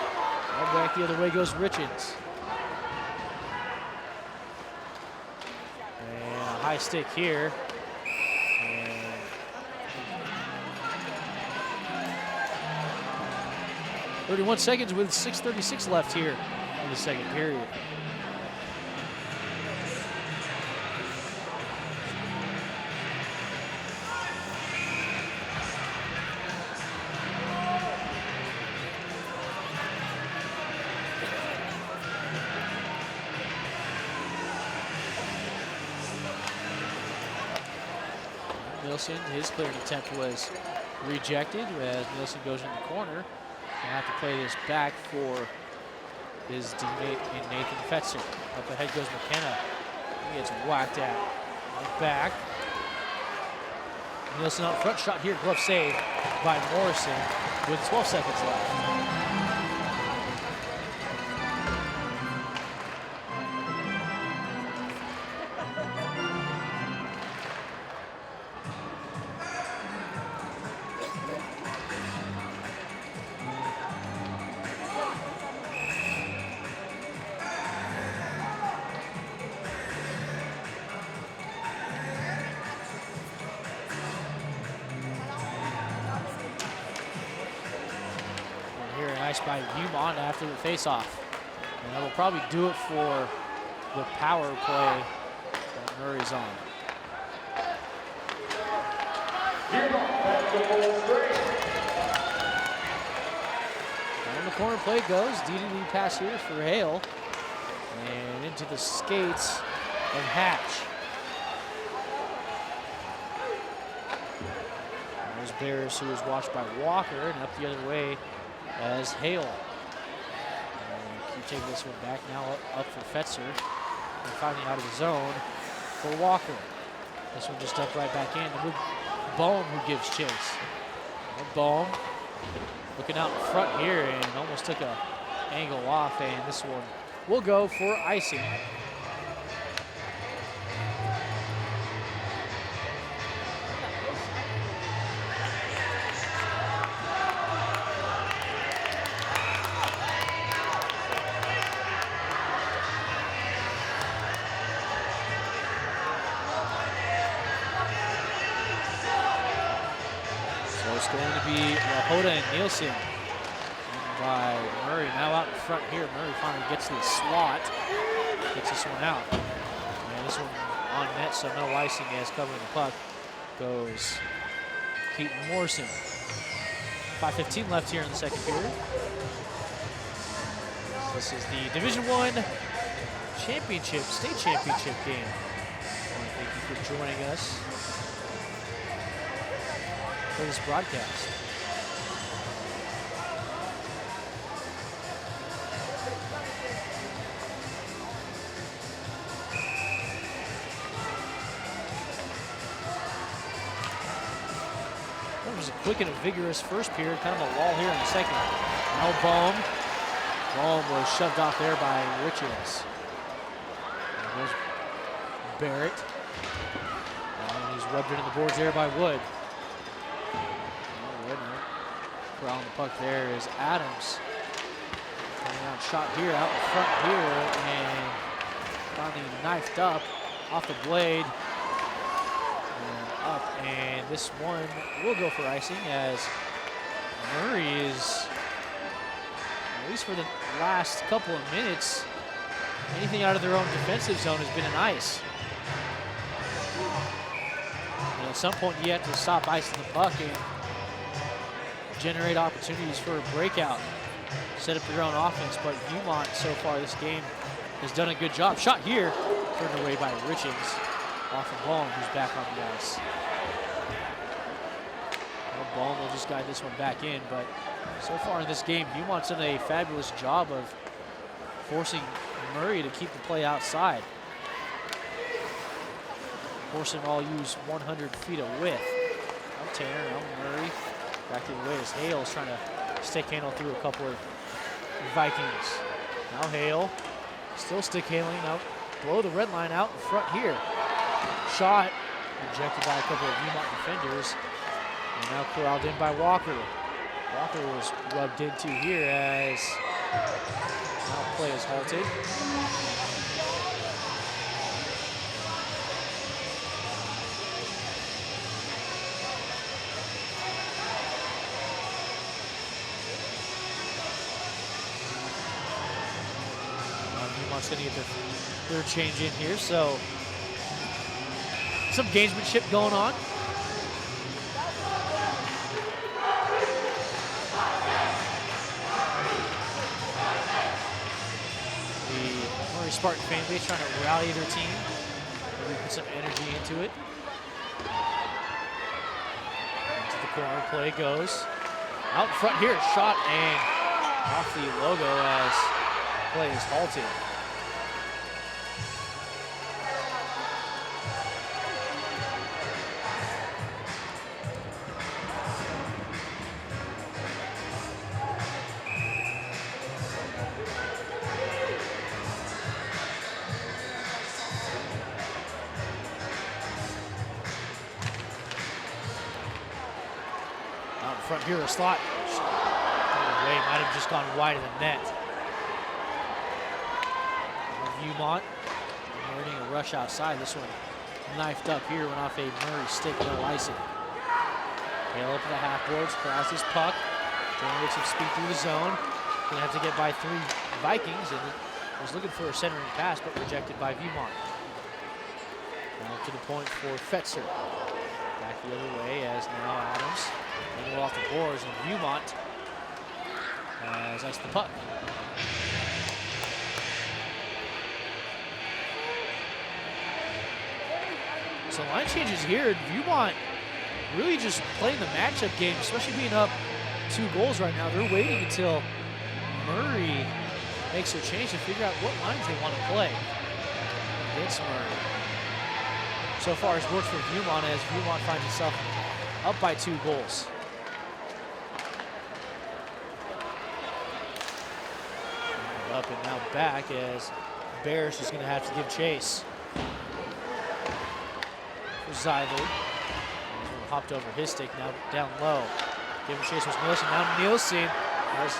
And back the other way goes Richards. And a high stick here. And 31 seconds with 6:36 left here in the second period. Nielsen, his clearing attempt was rejected as Nielsen goes in the corner. He'll have to play this back for his teammate in Nathan Fetzer. Up ahead goes McKenna. He gets whacked out. Back. Nielsen up front, shot here, glove save by Morrison with 12 seconds left. By Viewmont after the face-off. And that will probably do it for the power play that Murray's on. And the corner play goes. DDD pass here for Hale. And into the skates of Hatch. There's Bears, who was watched by Walker, and up the other way as Hale. Keep taking this one back now up for Fetzer. And finally out of the zone for Walker. This one just dumped right back in. And Bohm who gives chase. And Bohm looking out in front here and almost took a angle off. And this one will go for icing. It's going to be Lahoda and Nielsen. And by Murray now out in front here. Murray finally gets to the slot. Gets this one out. And this one on net, so no icing as covering the puck goes Keaton Morrison. 5:15 left here in the second period. This is the Division I championship, state championship game. I want to thank you for joining us for this broadcast. That was a quick and a vigorous first period, kind of a lull here in the second. Now Bohm. Bohm was shoved off there by Riches. And there's Barrett. And he's rubbed into the boards there by Wood. Around the puck there is Adams. Coming out shot here, out in front here, and finally knifed up off the blade. And up, and this one will go for icing as Murray is, at least for the last couple of minutes, anything out of their own defensive zone has been an ice. And at some point you have to stop icing the puck and generate opportunities for a breakout, set up your own offense, but Viewmont so far this game has done a good job. Shot here, turned away by Richings off of Bohm, who's back on the ice. Well, Bohm will just guide this one back in, but so far in this game, Viewmont's done a fabulous job of forcing Murray to keep the play outside. Forcing all use 100 feet of width. Now Tanner, now Murray. Back the other way as Hale's trying to stick handle through a couple of Vikings. Now Hale, still stick handling out, below the red line out in front here. Shot, rejected by a couple of Viewmont defenders. And now corralled in by Walker. Walker was rubbed into here as now play is halted. Viewmont's going to get their change in here, so some gamesmanship going on. The Murray Spartan fan base trying to rally their team, maybe put some energy into it. Into the corner, play goes. Out in front here, shot and off the logo as play is halted. Out in front here, a slot. Away, might have just gone wide of the net. Viewmont earning a rush outside. This one knifed up here, went off a Murray stick, no icing. Hale up to the half boards, crosses his puck, generates some speed through the zone. Gonna have to get by 3 Vikings, and was looking for a centering pass, but rejected by Viewmont. Now to the point for Fetzer. Back the other way as now Adams. And off the boards, and Viewmont has iced the puck. So line changes here. Viewmont really just playing the matchup game, especially being up 2 goals right now. They're waiting until Murray makes their change to figure out what lines they want to play. hits Murray. So far it's worked for Viewmont as Viewmont finds itself up by 2 goals. Up and now back as Bears is going to have to give chase. For Zeiler. Hopped over his stick, now down low. Giving chase was Nielsen. Now Nielsen has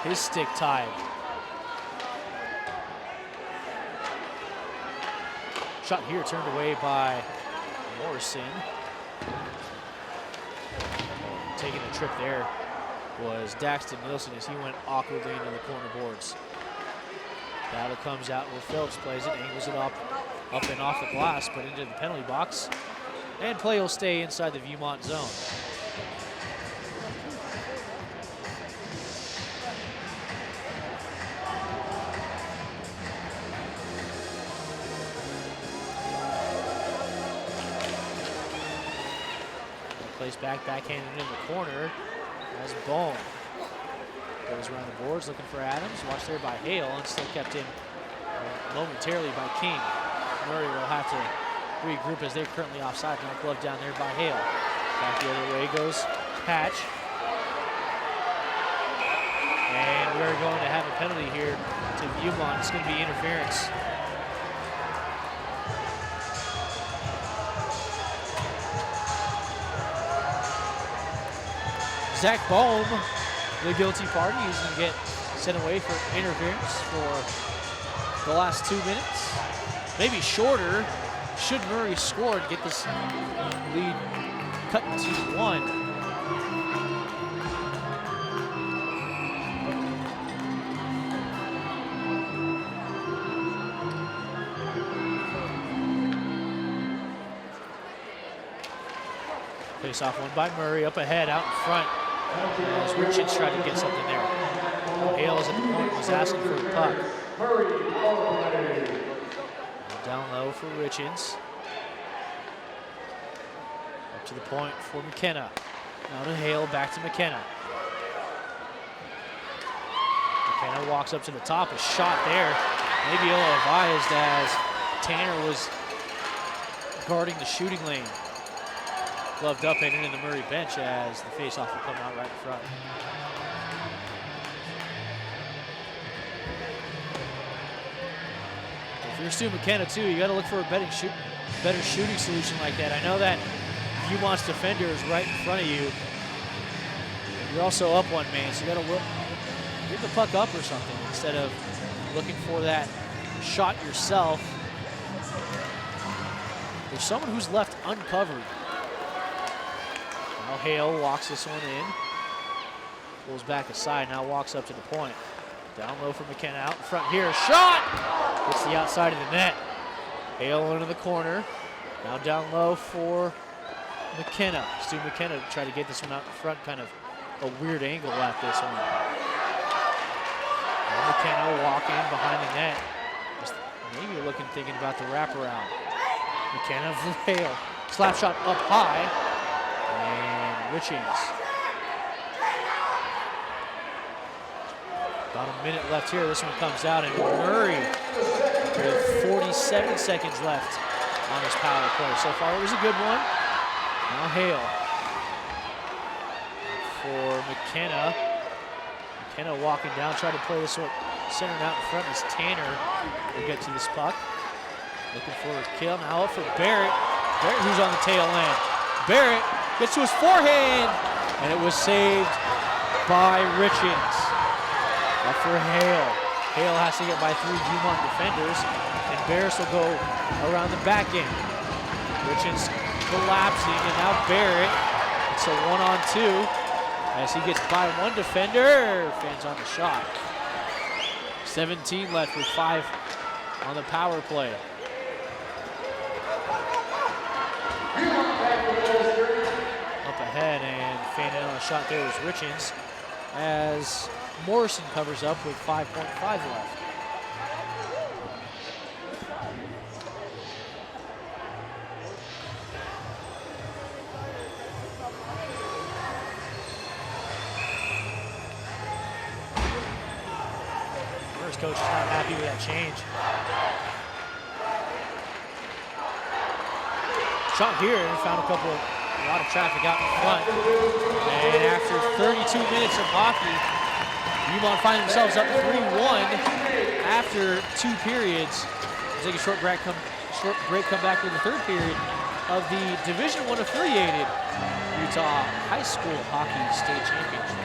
his stick tied. Shot here turned away by Morrison. Taking the trip there was Daxton Nielsen as he went awkwardly into the corner boards. Battle comes out where Phillips plays it, angles it up and off the glass, but into the penalty box. And play will stay inside the Viewmont zone. Plays backhanded in the corner as Bone goes around the boards looking for Adams. Watched there by Hale and still kept in momentarily by King. Murray will have to regroup as they're currently offside. Now glove down there by Hale. Back the other way goes Patch. And we're going to have a penalty here to Viewmont. It's going to be interference. Zach Bohm, the guilty party, is going to get sent away for interference for the last 2 minutes. Maybe shorter. Should Murray score to get this lead cut to 1. Face off one by Murray, up ahead, out in front. As Richards tried to get something there. Hale is at the point, was asking for the puck. Down low for Richards. Up to the point for McKenna. Now to Hale, back to McKenna. McKenna walks up to the top, a shot there. Maybe ill-advised as Tanner was guarding the shooting lane. Gloved up and into the Murray bench as the face-off will come out right in front. If you're Stu McKenna too, you got to look for a better shooting solution like that. I know that Viewmont's defender is right in front of you. You're also up 1 man, so you got to get the puck up or something instead of looking for that shot yourself. There's someone who's left uncovered. Now Hale walks this one in. Pulls back aside, now walks up to the point. Down low for McKenna, out in front here, shot! Hits the outside of the net. Hale into the corner. Now down low for McKenna. Stu McKenna to try to get this one out in front, kind of a weird angle at this one. And McKenna walking behind the net. Just maybe looking, thinking about the wraparound. McKenna for Hale. Slap shot up high. And Richings. About a minute left here. This one comes out, and Murray with 47 seconds left on his power play. So far, it was a good one. Now Hale for McKenna. McKenna walking down, trying to play this one centered out in front as Tanner will get to this puck. Looking for a kill. Now up for Barrett. Barrett, who's on the tail end. Barrett gets to his forehand, and it was saved by Richings. Up for Hale. Hale has to get by 3 Viewmont defenders, and Barris will go around the back end. Richings collapsing, and now Barrett. It's a 1-on-2 as he gets by 1 defender. Fans on the shot. 17 left with 5 on the power play. Up ahead, and fanning on the shot there was Richings as Morrison covers up with 5.5 left. First coach is not happy with that change. Shot here and found a lot of traffic out in front. And after 32 minutes of hockey, Viewmont find themselves up 3-1 after 2 periods. We'll take a short break, come back with the 3rd period of the Division I affiliated Utah High School Hockey State Championship.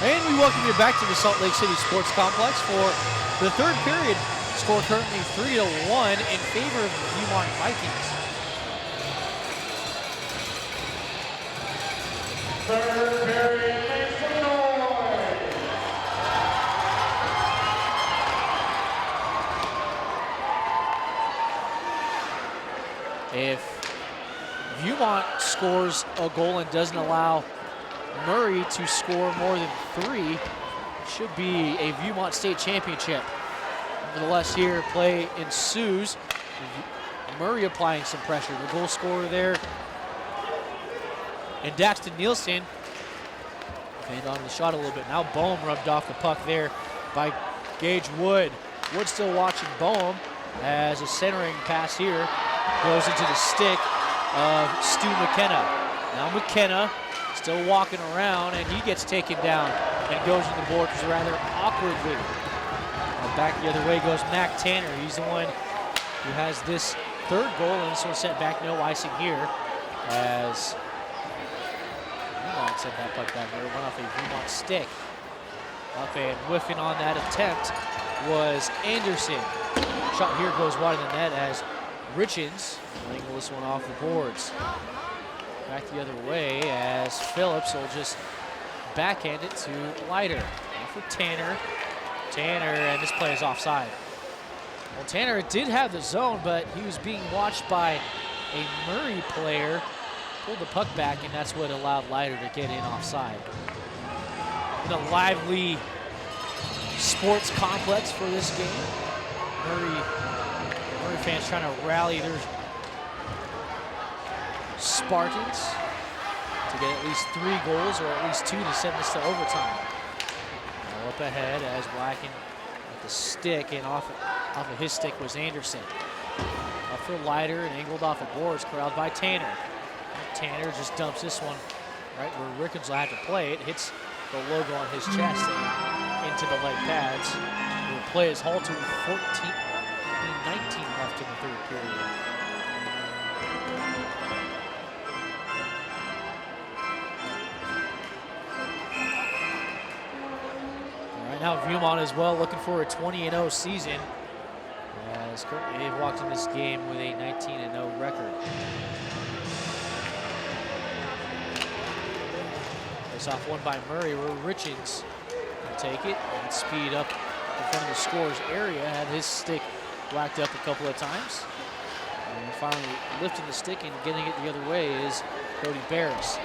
And we welcome you back to the Salt Lake City Sports Complex for the 3rd period. Score currently 3-1 in favor of the Viewmont Vikings. Third period, make some noise. If Viewmont scores a goal and doesn't allow Murray to score more than 3, it should be a Viewmont State Championship. Nevertheless, here play ensues. Murray applying some pressure. The goal scorer there, and Daxton Nielsen fanned on the shot a little bit. Now Boehm rubbed off the puck there by Gage Wood. Wood still watching Boehm as a centering pass here goes into the stick of Stu McKenna. Now McKenna still walking around, and he gets taken down and goes to the boards rather awkwardly. And back the other way goes Mac Tanner. He's the one who has this 3rd goal, and this one sent back, no icing here, as Viewmont sent that puck down there, went off a Viewmont stick. Up and whiffing on that attempt was Anderson. Shot here goes wide of the net as Richens wrangle this one off the boards. Back the other way as Phillips will just backhand it to Leiter. Now for Tanner. Tanner, and this play is offside. Well, Tanner did have the zone, but he was being watched by a Murray player. Pulled the puck back, and that's what allowed Leiter to get in offside. In a lively sports complex for this game. Murray fans trying to rally their Spartans to get at least 3 goals, or at least 2 to send this to overtime. Now up ahead as Blacken with the stick, and off of his stick was Anderson. Up for Leiter and angled off the boards, corralled by Tanner. And Tanner just dumps this one right where Rickens will have to play it. Hits the logo on his chest and into the leg pads. The play is halted with 19 left in the 3rd period. Right now, Viewmont as well looking for a 20-0 season, as currently they've walked in this game with a 19-0 record. Face off one by Murray, where Richens will take it and speed up in front of the scorer's area. Had his stick whacked up a couple of times. And finally lifting the stick and getting it the other way is Cody Barris.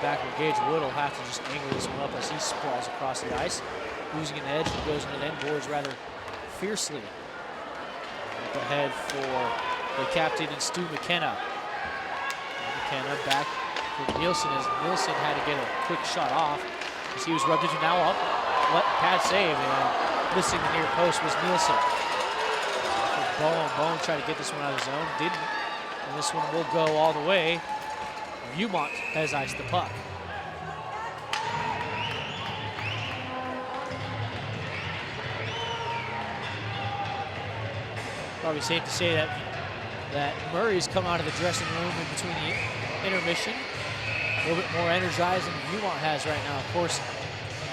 Back where Gage Wood will have to just angle this one up as he sprawls across the ice, losing an edge and goes into the end boards rather fiercely. Up ahead for the captain and Stu McKenna. McKenna back for Nielsen as Nielsen had to get a quick shot off as he was rubbed into. Now up, pad save, and missing the near post was Nielsen. Bowen tried to get this one out of the zone, didn't, and this one will go all the way. Viewmont has iced the puck. Probably safe to say that Murray's come out of the dressing room in between the intermission a little bit more energized than Viewmont has right now. Of course,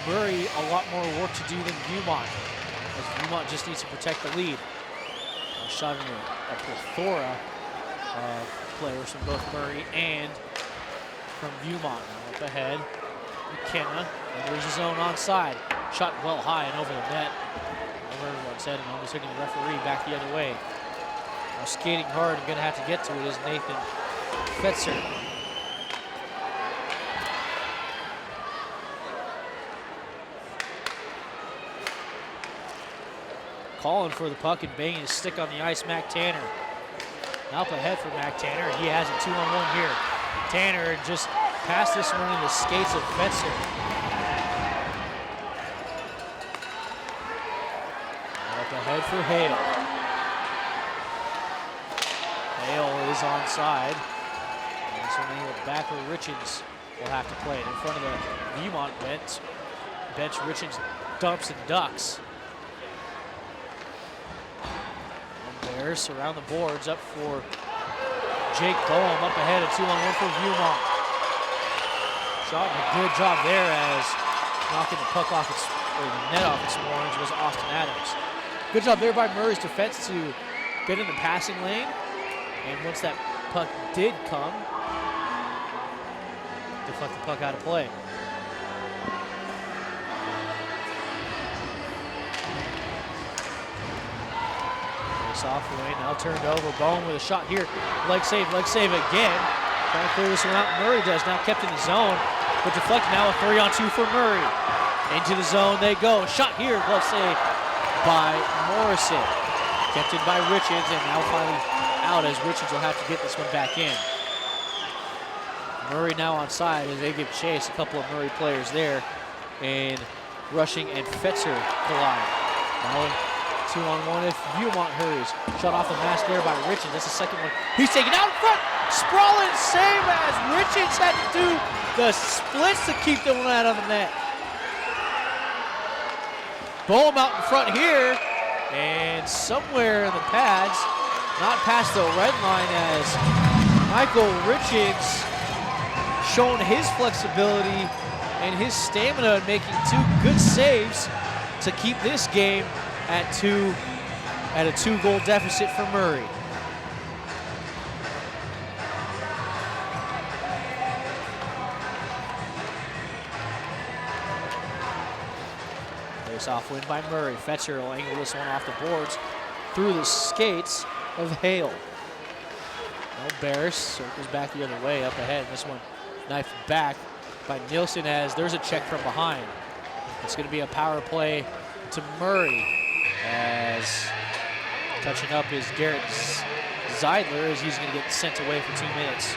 Murray a lot more work to do than Viewmont, as Viewmont just needs to protect the lead. Shot in a plethora of players from both Murray and from Viewmont. Now up ahead, McKenna, and there's his own onside. Shot well high and over the net. Over everyone's head and almost hitting the referee back the other way. Now skating hard and gonna have to get to it is Nathan Fetzer. Calling for the puck and banging his stick on the ice, Mac Tanner. Now up ahead for Mac Tanner, and he has a 2-on-1 here. Tanner just passed this one in the skates of Fetzer. Up ahead for Hale. Hale is onside. And so they look back where Richards will have to play it in front of the Viewmont bench. Richards dumps and ducks. Bears around the boards up for Jake Boehm, up ahead, a 2-on-1 for Viewmont. Shot and a good job there as knocking the puck off its, or the net off its orange was Austin Adams. Good job there by Murray's defense to get in the passing lane. And once that puck did come, deflect the puck out of play. Off lane, now turned over. Bowen with a shot here. Leg save again. Trying to clear this one out. Murray does, now kept in the zone, but deflected now. A 3-on-2 for Murray. Into the zone they go. Shot here, glove save by Morrison. Kept in by Richards, and now finally out as Richards will have to get this one back in. Murray now onside as they give chase. A couple of Murray players there, and Rushing and Fetzer collide. Now 2-on-1 if Viewmont hurries. Shot off the mask there by Richards. That's the second one. He's taken out in front. Sprawling save as Richards had to do the splits to keep the one out of the net. Boehm out in front here. And somewhere in the pads, not past the red line as Michael Richards shown his flexibility and his stamina in making two good saves to keep this game at a 2-goal deficit for Murray. Face-off win by Murray. Fetzer will angle this one off the boards through the skates of Hale. No Barris circles back the other way up ahead. This one knifed back by Nielsen as there's a check from behind. It's going to be a power play to Murray. As touching up is Garrett Zeidler as he's going to get sent away for 2 minutes.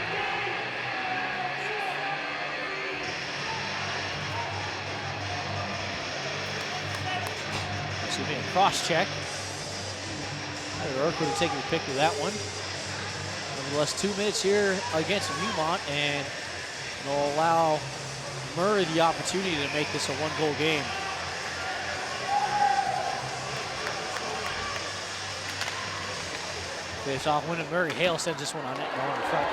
Excuse me, a cross check. O'Rourke would have taken the pick with that one. Nevertheless, 2 minutes here against Viewmont, and it'll allow Murray the opportunity to make this a 1-goal game. Face-off win of Murray. Hale sends this one on net, going in front.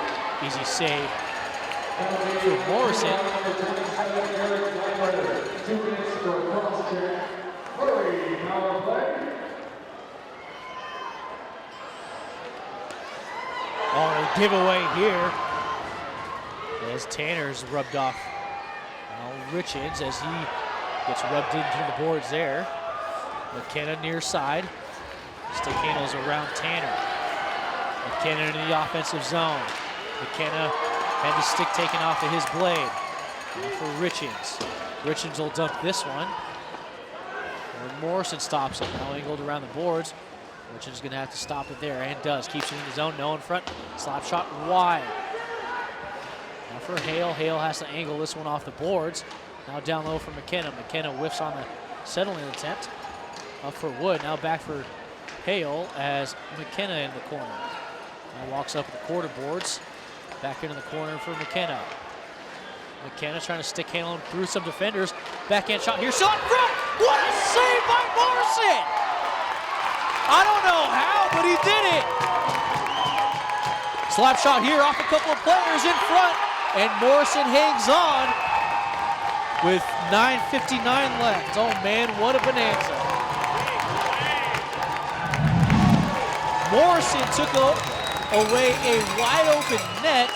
Easy save for Morrison. Oh, a giveaway here as Tanner's rubbed off. Now Richards as he gets rubbed into the boards there. McKenna near side. Stick handles around Tanner. McKenna into the offensive zone. McKenna had the stick taken off of his blade. Now for Richards. Richards will dump this one. And Morrison stops him. Now angled around the boards. Richards is going to have to stop it there, and does. Keeps it in the zone, no in front. Slap shot wide. Now for Hale. Hale has to angle this one off the boards. Now down low for McKenna. McKenna whiffs on the settling attempt. Up for Wood. Now back for Hale as McKenna in the corner. Now walks up at the quarter boards. Back into the corner for McKenna. McKenna trying to stick handle him through some defenders. Backhand shot here. Shot from. What a save by Morrison! I don't know how, but he did it. Slap shot here off a couple of players in front, and Morrison hangs on with 9:59 left. Oh man, what a bonanza. Morrison took away a wide open net,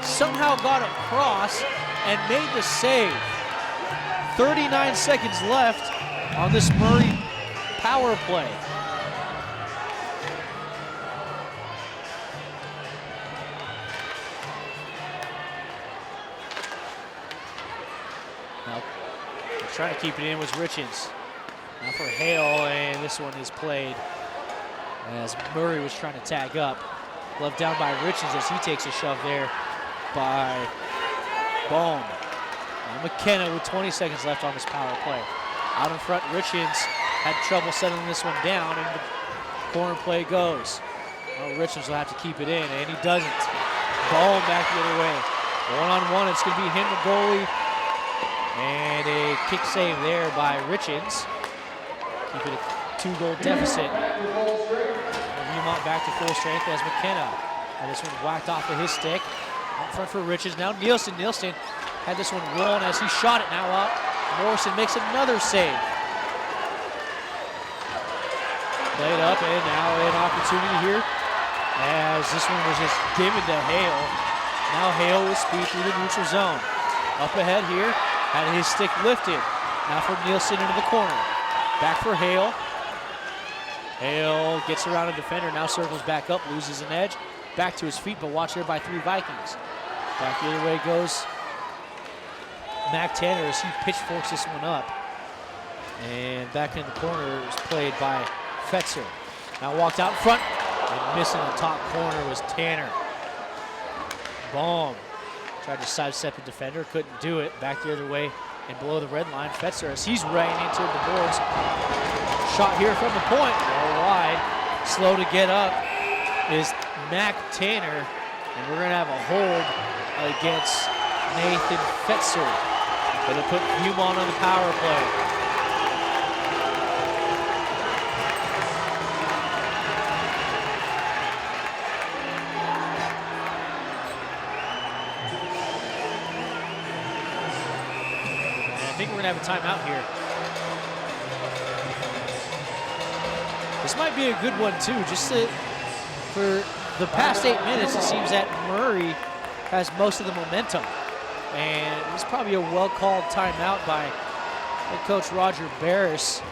somehow got across and made the save. 39 seconds left on this Murray power play. Now, trying to keep it in was Richards. Now for Hale, and this one is played as Murray was trying to tag up. Glove down by Richards as he takes a shove there by Boehm. Now McKenna with 20 seconds left on this power play. Out in front, Richards had trouble settling this one down, and the corner play goes. Well, Richards will have to keep it in, and he doesn't. Ball back the other way. One-on-one, it's going to be him, the goalie. And a kick save there by Richards. Keep it a 2-goal deficit. Viewmont back to full strength as McKenna. And this one whacked off of his stick. Up front for Richards. Now Nielsen. Nielsen had this one rolling as he shot it now up. Morrison makes another save. Played up, and now an opportunity here as this one was just given to Hale. Now Hale with speed through the neutral zone. Up ahead here, had his stick lifted. Now for Nielsen into the corner. Back for Hale. Hale gets around a defender, now circles back up, loses an edge. Back to his feet, but watched there by 3 Vikings. Back the other way goes Mac Tanner as he pitchforks this one up. And back in the corner is played by Fetzer. Now walked out in front, and missing the top corner was Tanner. Boom. Tried to sidestep the defender, couldn't do it. Back the other way and below the red line, Fetzer as he's running into the boards. Shot here from the point, well wide. Slow to get up is Mac Tanner, and we're gonna have a hold against Nathan Fetzer. Gonna put Viewmont on the power play. I think we're gonna have a timeout here. This might be a good one too, just for the past 8 minutes, it seems that Murray has most of the momentum. And it's probably a well-called timeout by head coach Roger Barris.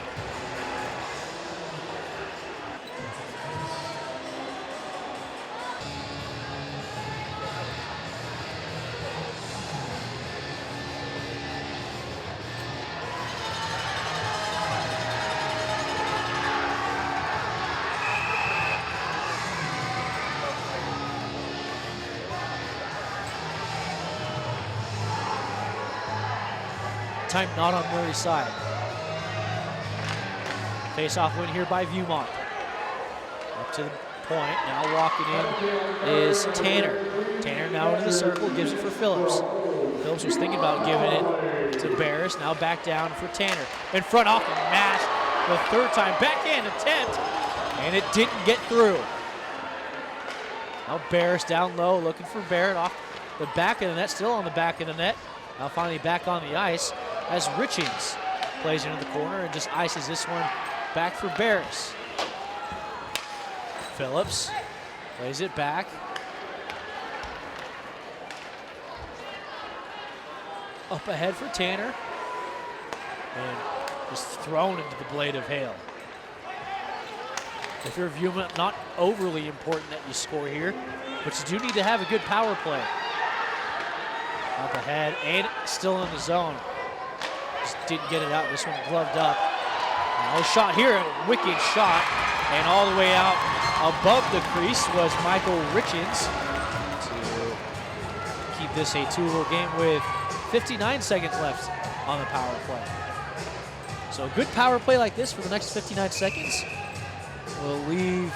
Time not on Murray's side. Face-off win here by Viewmont. Up to the point, now walking in is Tanner. Tanner now into the circle, gives it for Phillips. Phillips was thinking about giving it to Barris, now back down for Tanner. In front off the mask, the 3rd time, backhand attempt, and it didn't get through. Now Barris down low, looking for Barrett off the back of the net, still on the back of the net. Now finally back on the ice as Richings plays into the corner and just ices this one back for Barris. Phillips plays it back. Up ahead for Tanner. And just thrown into the blade of Hale. If you're Viewmont, not overly important that you score here, but you do need to have a good power play. Up ahead and still in the zone. Just didn't get it out. This one gloved up. Now a shot here, a wicked shot. And all the way out above the crease was Michael Richards to keep this a 2-goal game with 59 seconds left on the power play. So a good power play like this for the next 59 seconds will leave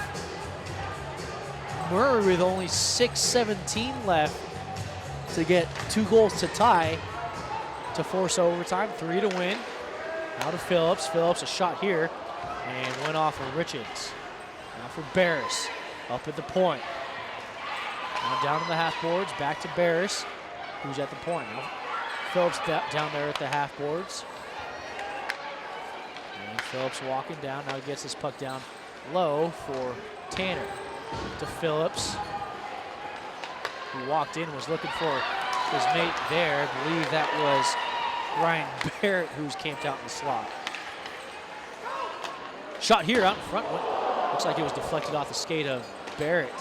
Murray with only 6:17 left to get 2 goals to tie, to force overtime, 3 to win. Now to Phillips. Phillips a shot here and went off of Richards. Now for Barris, up at the point. Now down to the half boards, back to Barris, who's at the point. Now Phillips down there at the half boards. And Phillips walking down, now he gets this puck down low for Tanner. To Phillips, who walked in, was looking for his mate there. I believe that was Ryan Barrett, who's camped out in the slot. Shot here out in front. Looks like it was deflected off the skate of Barrett.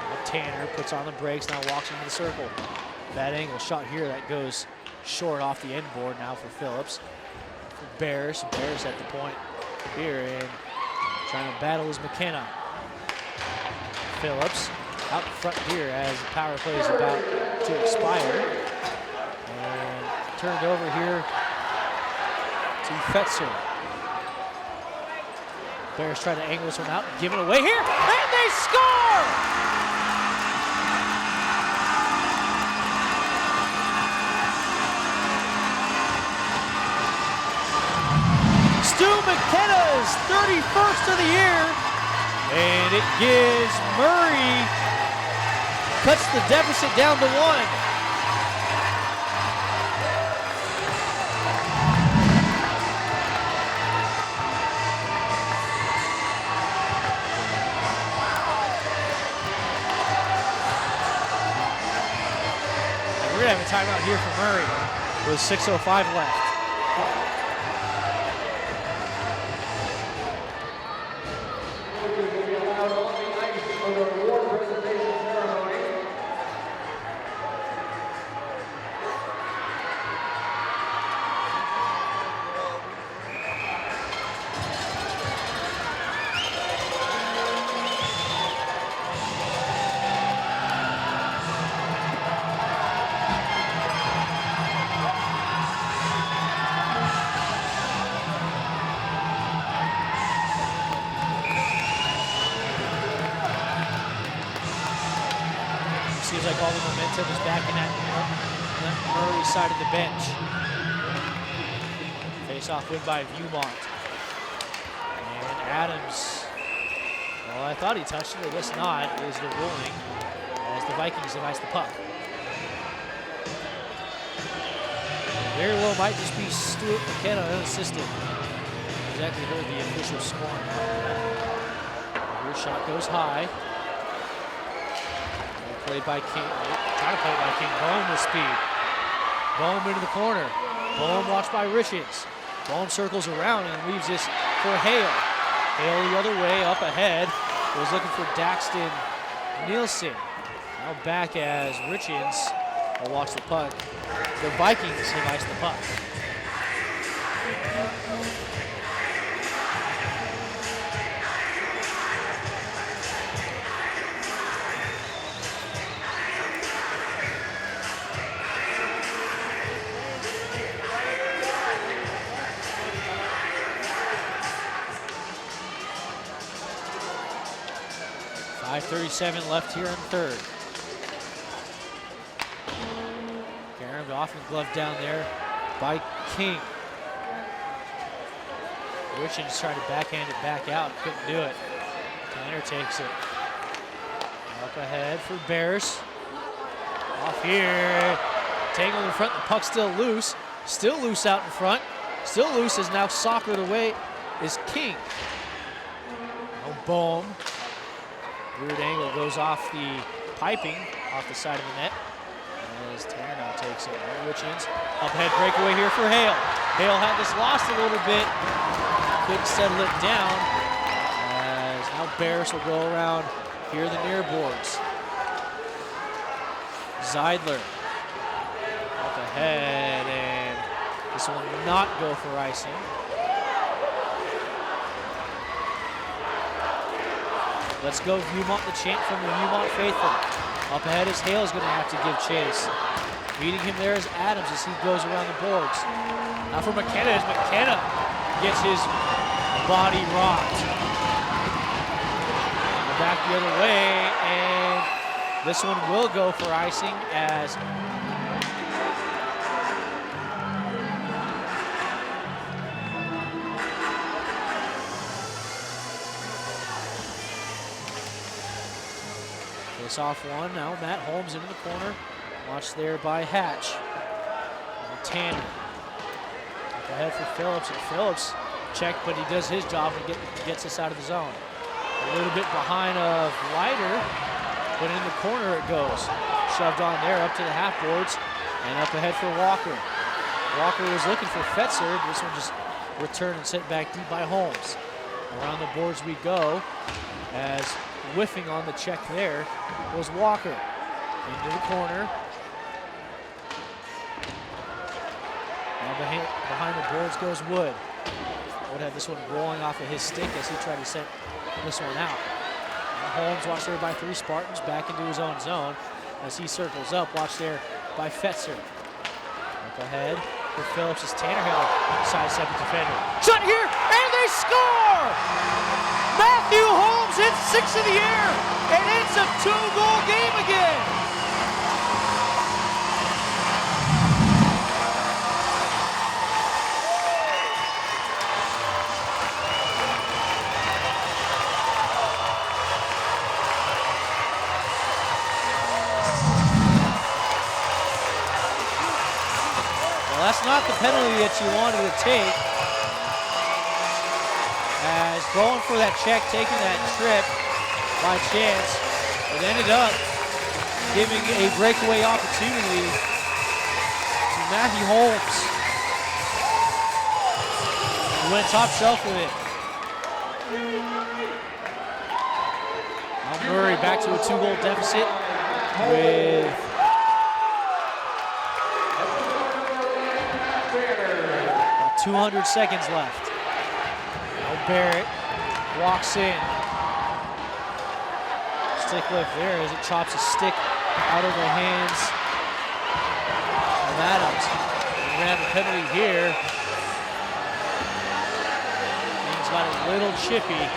Now Tanner puts on the brakes, now walks into the circle. Bad angle shot here that goes short off the end board now for Phillips. For Barris. Barris at the point here and trying to battle is McKenna. Phillips out in front here as the power play is about to expire. And turned over here to Fetzer. Bears try to angle this one out, give it away here, and they score! Stu McKenna's 31st of the year, and it gives Murray, cuts the deficit down to 1. We're gonna have a timeout here for Murray with 6:05 left. Will be allowed on the ice for the award presentation ceremony. Seems like all the momentum is back in that Murray side of the bench. Face-off win by Viewmont. And Adams, well, I thought he touched it, I guess not, is the ruling as the Vikings have iced the puck. Very well might just be Stuart McKenna unassisted. Exactly heard the official scoring. Your shot goes high. Played by King, trying to play it by King. Bohm with speed. Bohm into the corner. Bohm watched by Richards. Bohm circles around and leaves this for Hale. Hale the other way, up ahead. Was looking for Daxton Nielsen. Now back as Richards will watch the puck. The Vikings have iced the puck. .537 left here in third. Karen off and glove down there by King. Richards tried to backhand it back out, couldn't do it. Tanner takes it. Up ahead for Bears. Off here. Tangled in front, the puck's still loose. Still loose out in front. Still loose is now soccered away is King. No Bohm. Weird angle goes off the piping, off the side of the net. As Tanner now takes it. Richards, up ahead breakaway here for Hale. Hale had this lost a little bit. Couldn't settle it down. As now Barris will go around here the near boards. Zeidler up ahead, and this will not go for icing. Let's go Viewmont, the chant from the Viewmont faithful. Up ahead is Hale's going to have to give chase. Meeting him there is Adams as he goes around the boards. Now for McKenna as McKenna gets his body rocked. Back the other way, and this one will go for icing as face off one. Now Matt Holmes into the corner. Watched there by Hatch. And Tanner. Up ahead for Phillips, and Phillips checked, but he does his job and gets us out of the zone. A little bit behind of Leiter, but in the corner it goes. Shoved on there up to the half boards and up ahead for Walker. Walker was looking for Fetzer. This one just returned and sent back deep by Holmes. Around the boards we go as whiffing on the check there was Walker. Into the corner. Now behind the boards goes Wood. Wood had this one rolling off of his stick as he tried to set this one out. And Holmes watched there by three Spartans back into his own zone as he circles up. Watched there by Fetzer. Up ahead for Phillips as Tannehill sidestep the defender. Shot here, and they score! Matthew Holmes hits 6 in the air, and it's a 2-goal game again. That's not the penalty that you wanted to take. As going for that check, taking that trip by chance, it ended up giving a breakaway opportunity to Matthew Holmes. He went top shelf with it. Now Murray back to a 2-goal deficit with 200 seconds left. Now Barrett walks in. Stick lift there as it chops a stick out of the hands of Adams. We're gonna have a penalty here. Things got a little chippy.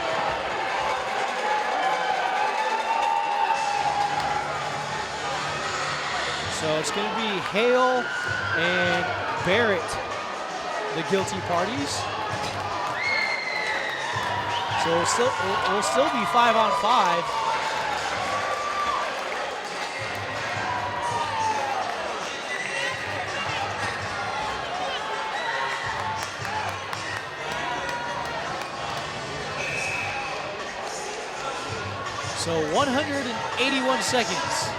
So it's gonna be Hale and Barrett, the guilty parties. So it'll still be 5-on-5. So 181 seconds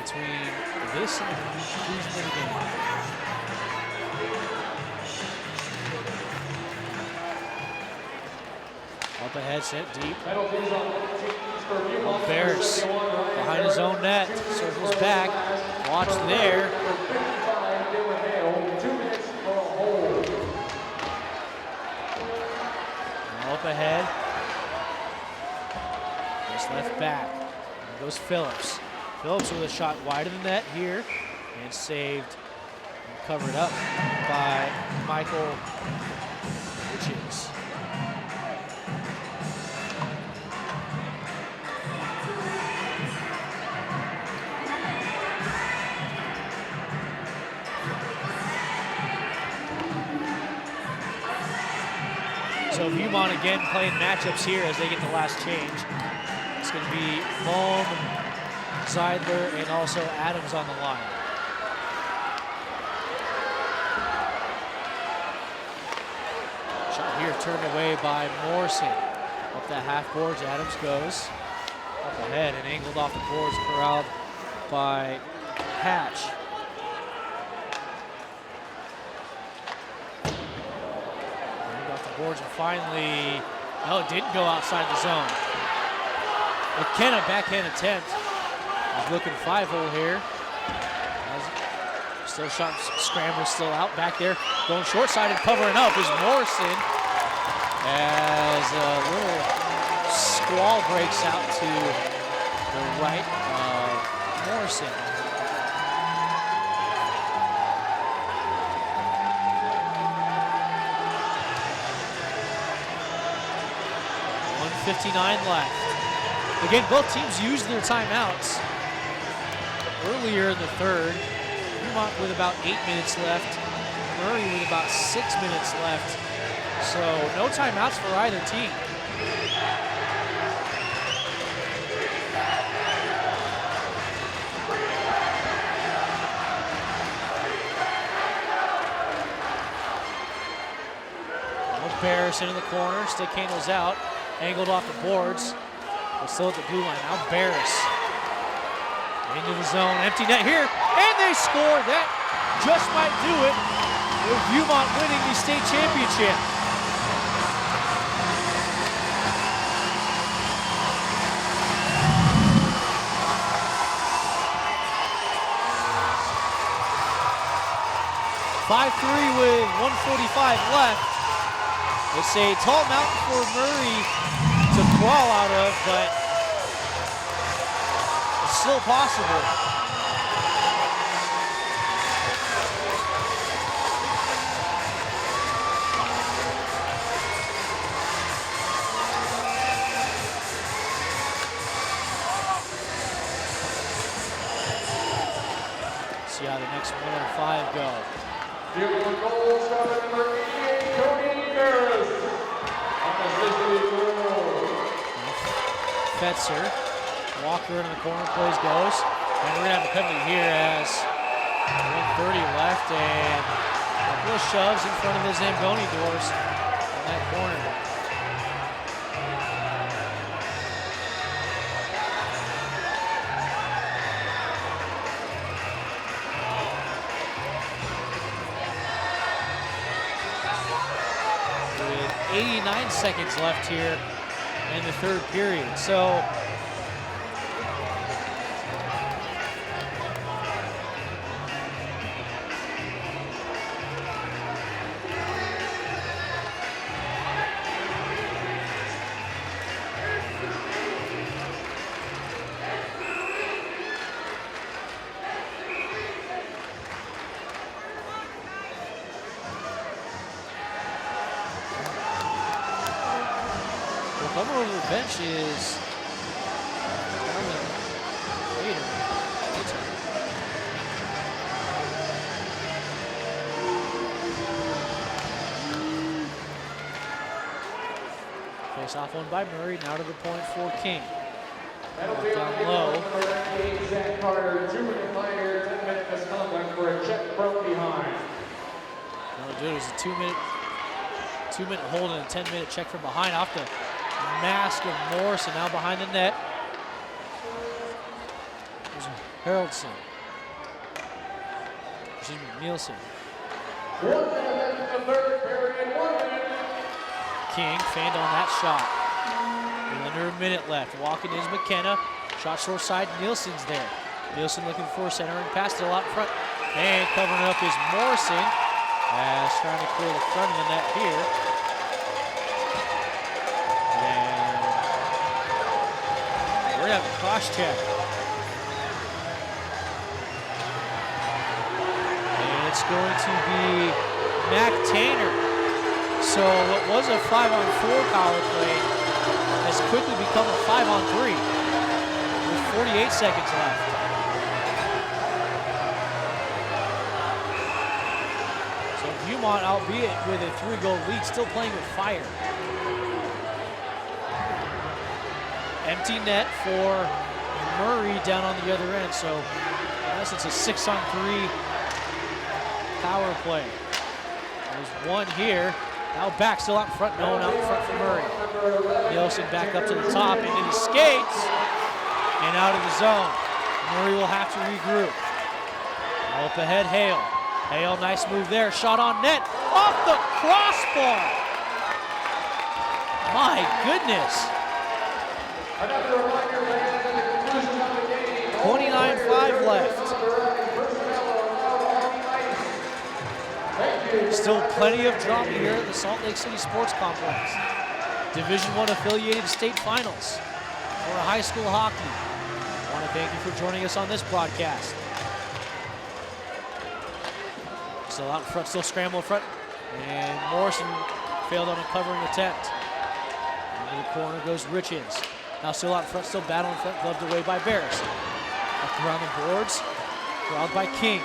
between this and the conclusion of the game. Up ahead, sent deep. Bears behind his own net, circles back, watch there. Now up ahead, just left back. There goes Phillips. Phillips with a shot wide of the net here, and saved and covered up by Michael Richards. So Viewmont again playing matchups here as they get the last change. It's going to be Bohm, Zeidler, and also Adams on the line. Shot here turned away by Morrison. Up the half boards, Adams goes. Up ahead and angled off the boards, corralled by Hatch. Boards and finally, no, it didn't go outside the zone. McKenna backhand attempt. He's looking 5-hole here. Still shot, scramble still out back there. Going short side and covering up is Morrison. As a little squall breaks out to the right of Morrison. 59 left. Again, both teams used their timeouts earlier in the third. Viewmont with about 8 minutes left. Murray with about 6 minutes left. So no timeouts for either team. Barris into the corner, stick handles out. Angled off the boards, but still at the blue line. Now Barris into the zone, empty net here, and they score. That just might do it with Viewmont winning the state championship. (5-3) with 1:45 left. It's a tall mountain for Murray to crawl out of, but it's still possible. makes 1:05 go. Viewmont goal scorer number 88, Cody Ferris. Opposition goal. Fetzer, Walker in the corner, plays goes. And we're gonna have a penalty here as 1:30 left, and a couple of shoves in front of the Zamboni doors in that corner. With 89 seconds left here in the third period. So coming over the bench is face off one by Murray, now to the point for King. Down low. Zach Carter, 2-minute minor, 10-minute misconduct for a check broke behind. No, dude, it was a two-minute hold and a 10-minute check from behind off the mask of Morrison, now behind the net. There's Haraldson. Excuse me, Nielsen. 1 minute in the third period, 1 minute. King fanned on that shot. Under a minute left. Walking is McKenna. Shot short side. Nielsen's there. Nielsen looking for centering pass, still out front. And covering up is Morrison. As trying to clear the front of the net here. And we're gonna have a cross check. And it's going to be Mac Tanner. So what was a 5-on-4 power play has quickly become a 5-on-3 with 48 seconds left. So Viewmont, albeit with a 3-goal lead, still playing with fire. Empty net for Murray down on the other end. So in essence, a 6-on-3 power play. There's one here. Now back, still out front, no one out in front for Murray. Nielsen back up to the top, into the skates, and out of the zone. Murray will have to regroup. Now up ahead, Hale. Hale, nice move there, shot on net, off the crossbar. My goodness. Another reminder, fans, at the conclusion of the game. 29-5 left. Still plenty of drama here at the Salt Lake City Sports Complex. Division I affiliated state finals for high school hockey. I want to thank you for joining us on this broadcast. Still out in front, still scramble in front. And Morrison failed on a covering attempt. Into the corner goes Richens. Now still out in front, still battling in front, gloved away by Barris. Up around the boards, corralled by King.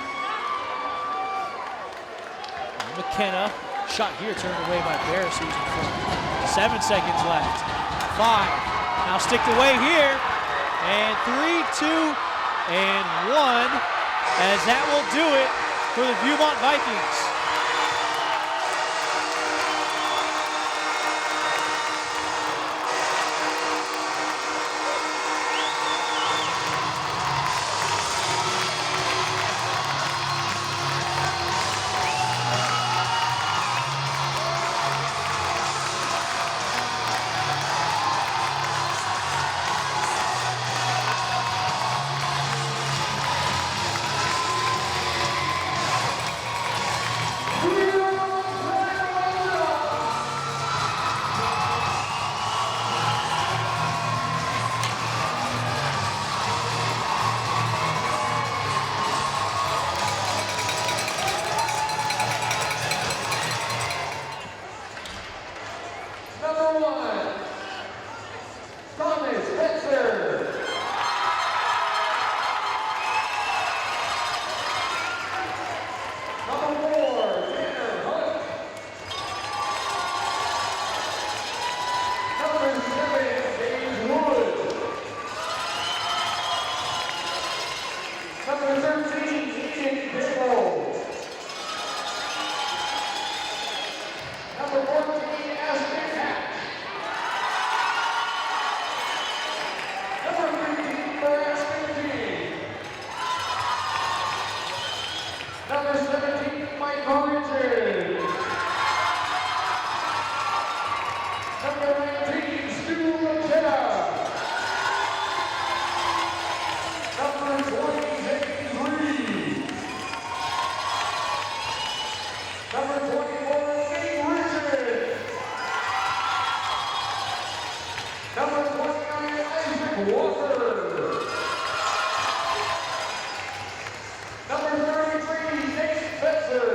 McKenna, shot here turned away by Barris, who's in front. 7 seconds left. 5. Now sticked away here. And 3, 2, and 1. As that will do it for the Viewmont Vikings. Number 17, Michael Richards. Number 19, Stu Lachetta. Number 20, James Reed. Number 24, Nate Richards. Number 29, Isaac Walker. Number 33, Nate Spencer.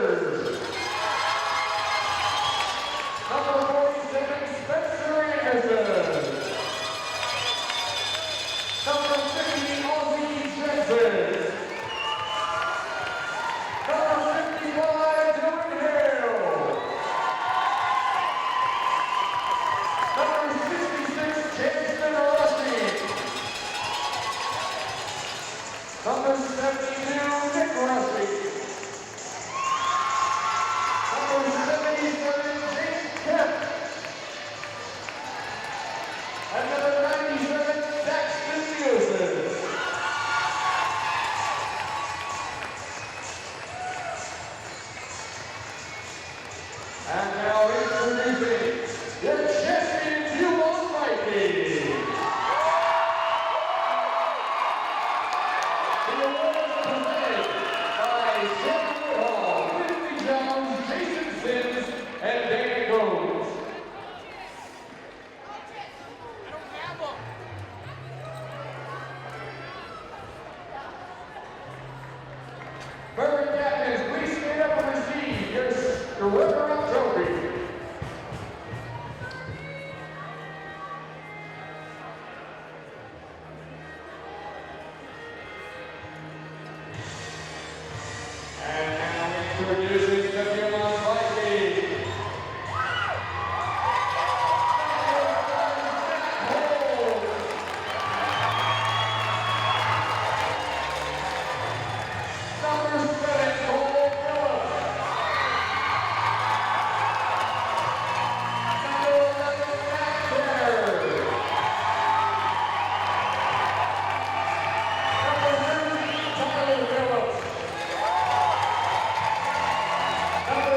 Number 47, Spencer Anderson. Number 50, Ozzie Jensen. Number 55, Dylan Hale. Number 66, Jason Rusty. Number 72, Nick Rusty. Number 77, James Kemp. And number 97, Daxton Nielsen. And now introducing the champion Viewmont Vikings. The award is presented by Sam Woodhall, Whitney Jones, Jason Sims, and Dan Gomes. Perfect captains, please stand up and receive your runner-up trophy. And now introducing the Viewmont Vikings. Number 7, Cole Phillips. Number 11, Matt Kerr. Number 13, Tyler Phillips. Number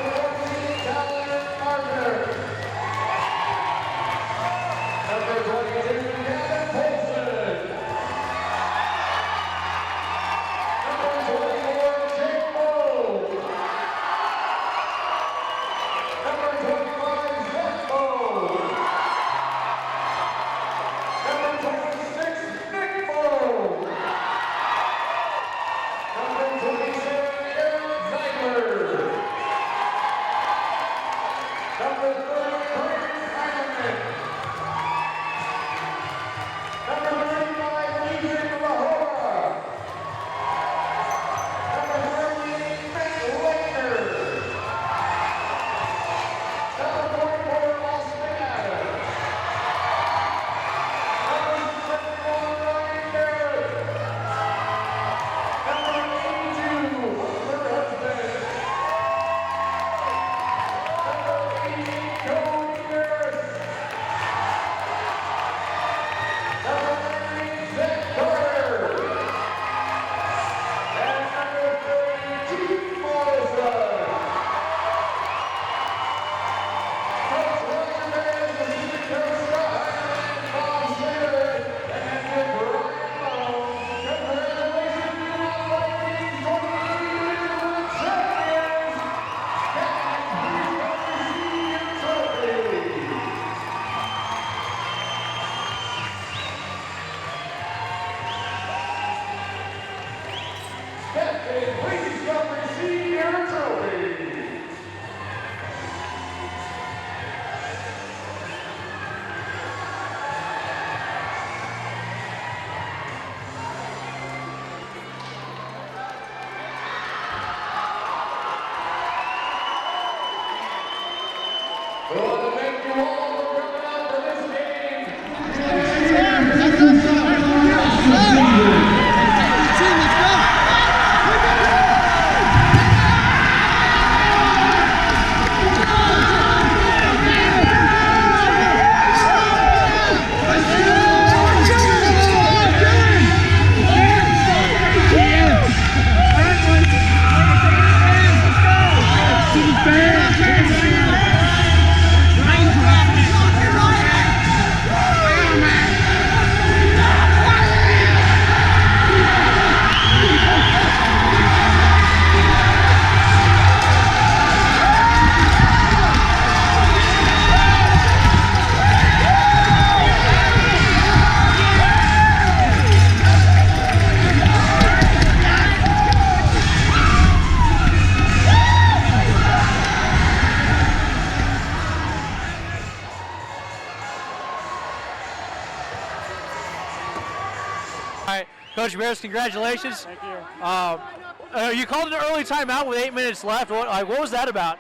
All right, Coach Bears, congratulations. Thank you. You called an early timeout with 8 minutes left. What was that about?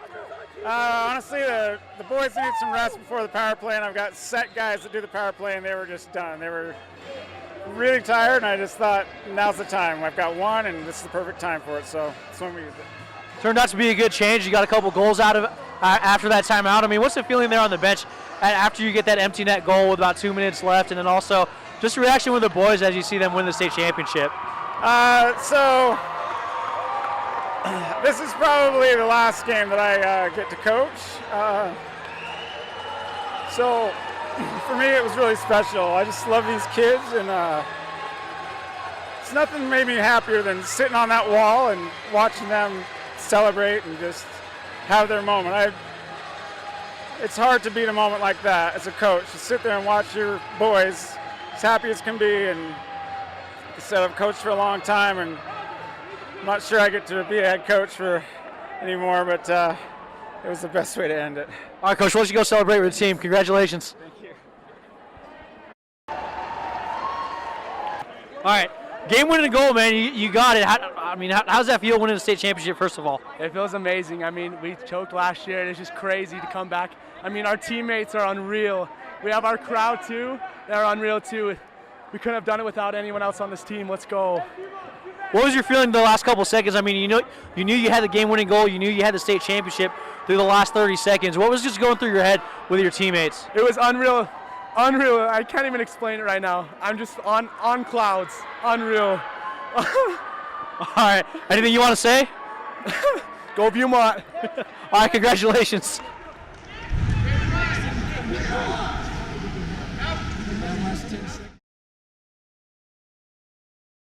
Honestly, the boys needed some rest before the power play, and I've got set guys that do the power play, and they were just done. They were really tired, and I just thought, now's the time. I've got one, and this is the perfect time for it, so that's when we used it. Turned out to be a good change. You got a couple goals out of it after that timeout. I mean, what's the feeling there on the bench after you get that empty net goal with about 2 minutes left, and then also just a reaction with the boys as you see them win the state championship? So this is probably the last game that I get to coach. So for me, it was really special. I just love these kids, and it's nothing made me happier than sitting on that wall and watching them celebrate and just have their moment. It's hard to beat a moment like that as a coach, to sit there and watch your boys as happy as can be. And like I said, I've coached for a long time, and I'm not sure I get to be a head coach for anymore, but it was the best way to end it. All right, Coach, why don't you go celebrate with the team? Congratulations. Thank you. All right, game-winning goal, man. You got it. How does that feel winning the state championship, first of all? It feels amazing. I mean, we choked last year, and it's just crazy to come back. I mean, our teammates are unreal. We have our crowd, too. They're unreal, too. We couldn't have done it without anyone else on this team. Let's go. What was your feeling the last couple seconds? I mean, you knew you had the game-winning goal. You knew you had the state championship through the last 30 seconds. What was just going through your head with your teammates? It was unreal. Unreal. I can't even explain it right now. I'm just on clouds. Unreal. All right. Anything you want to say? Go Viewmont. All right. Congratulations.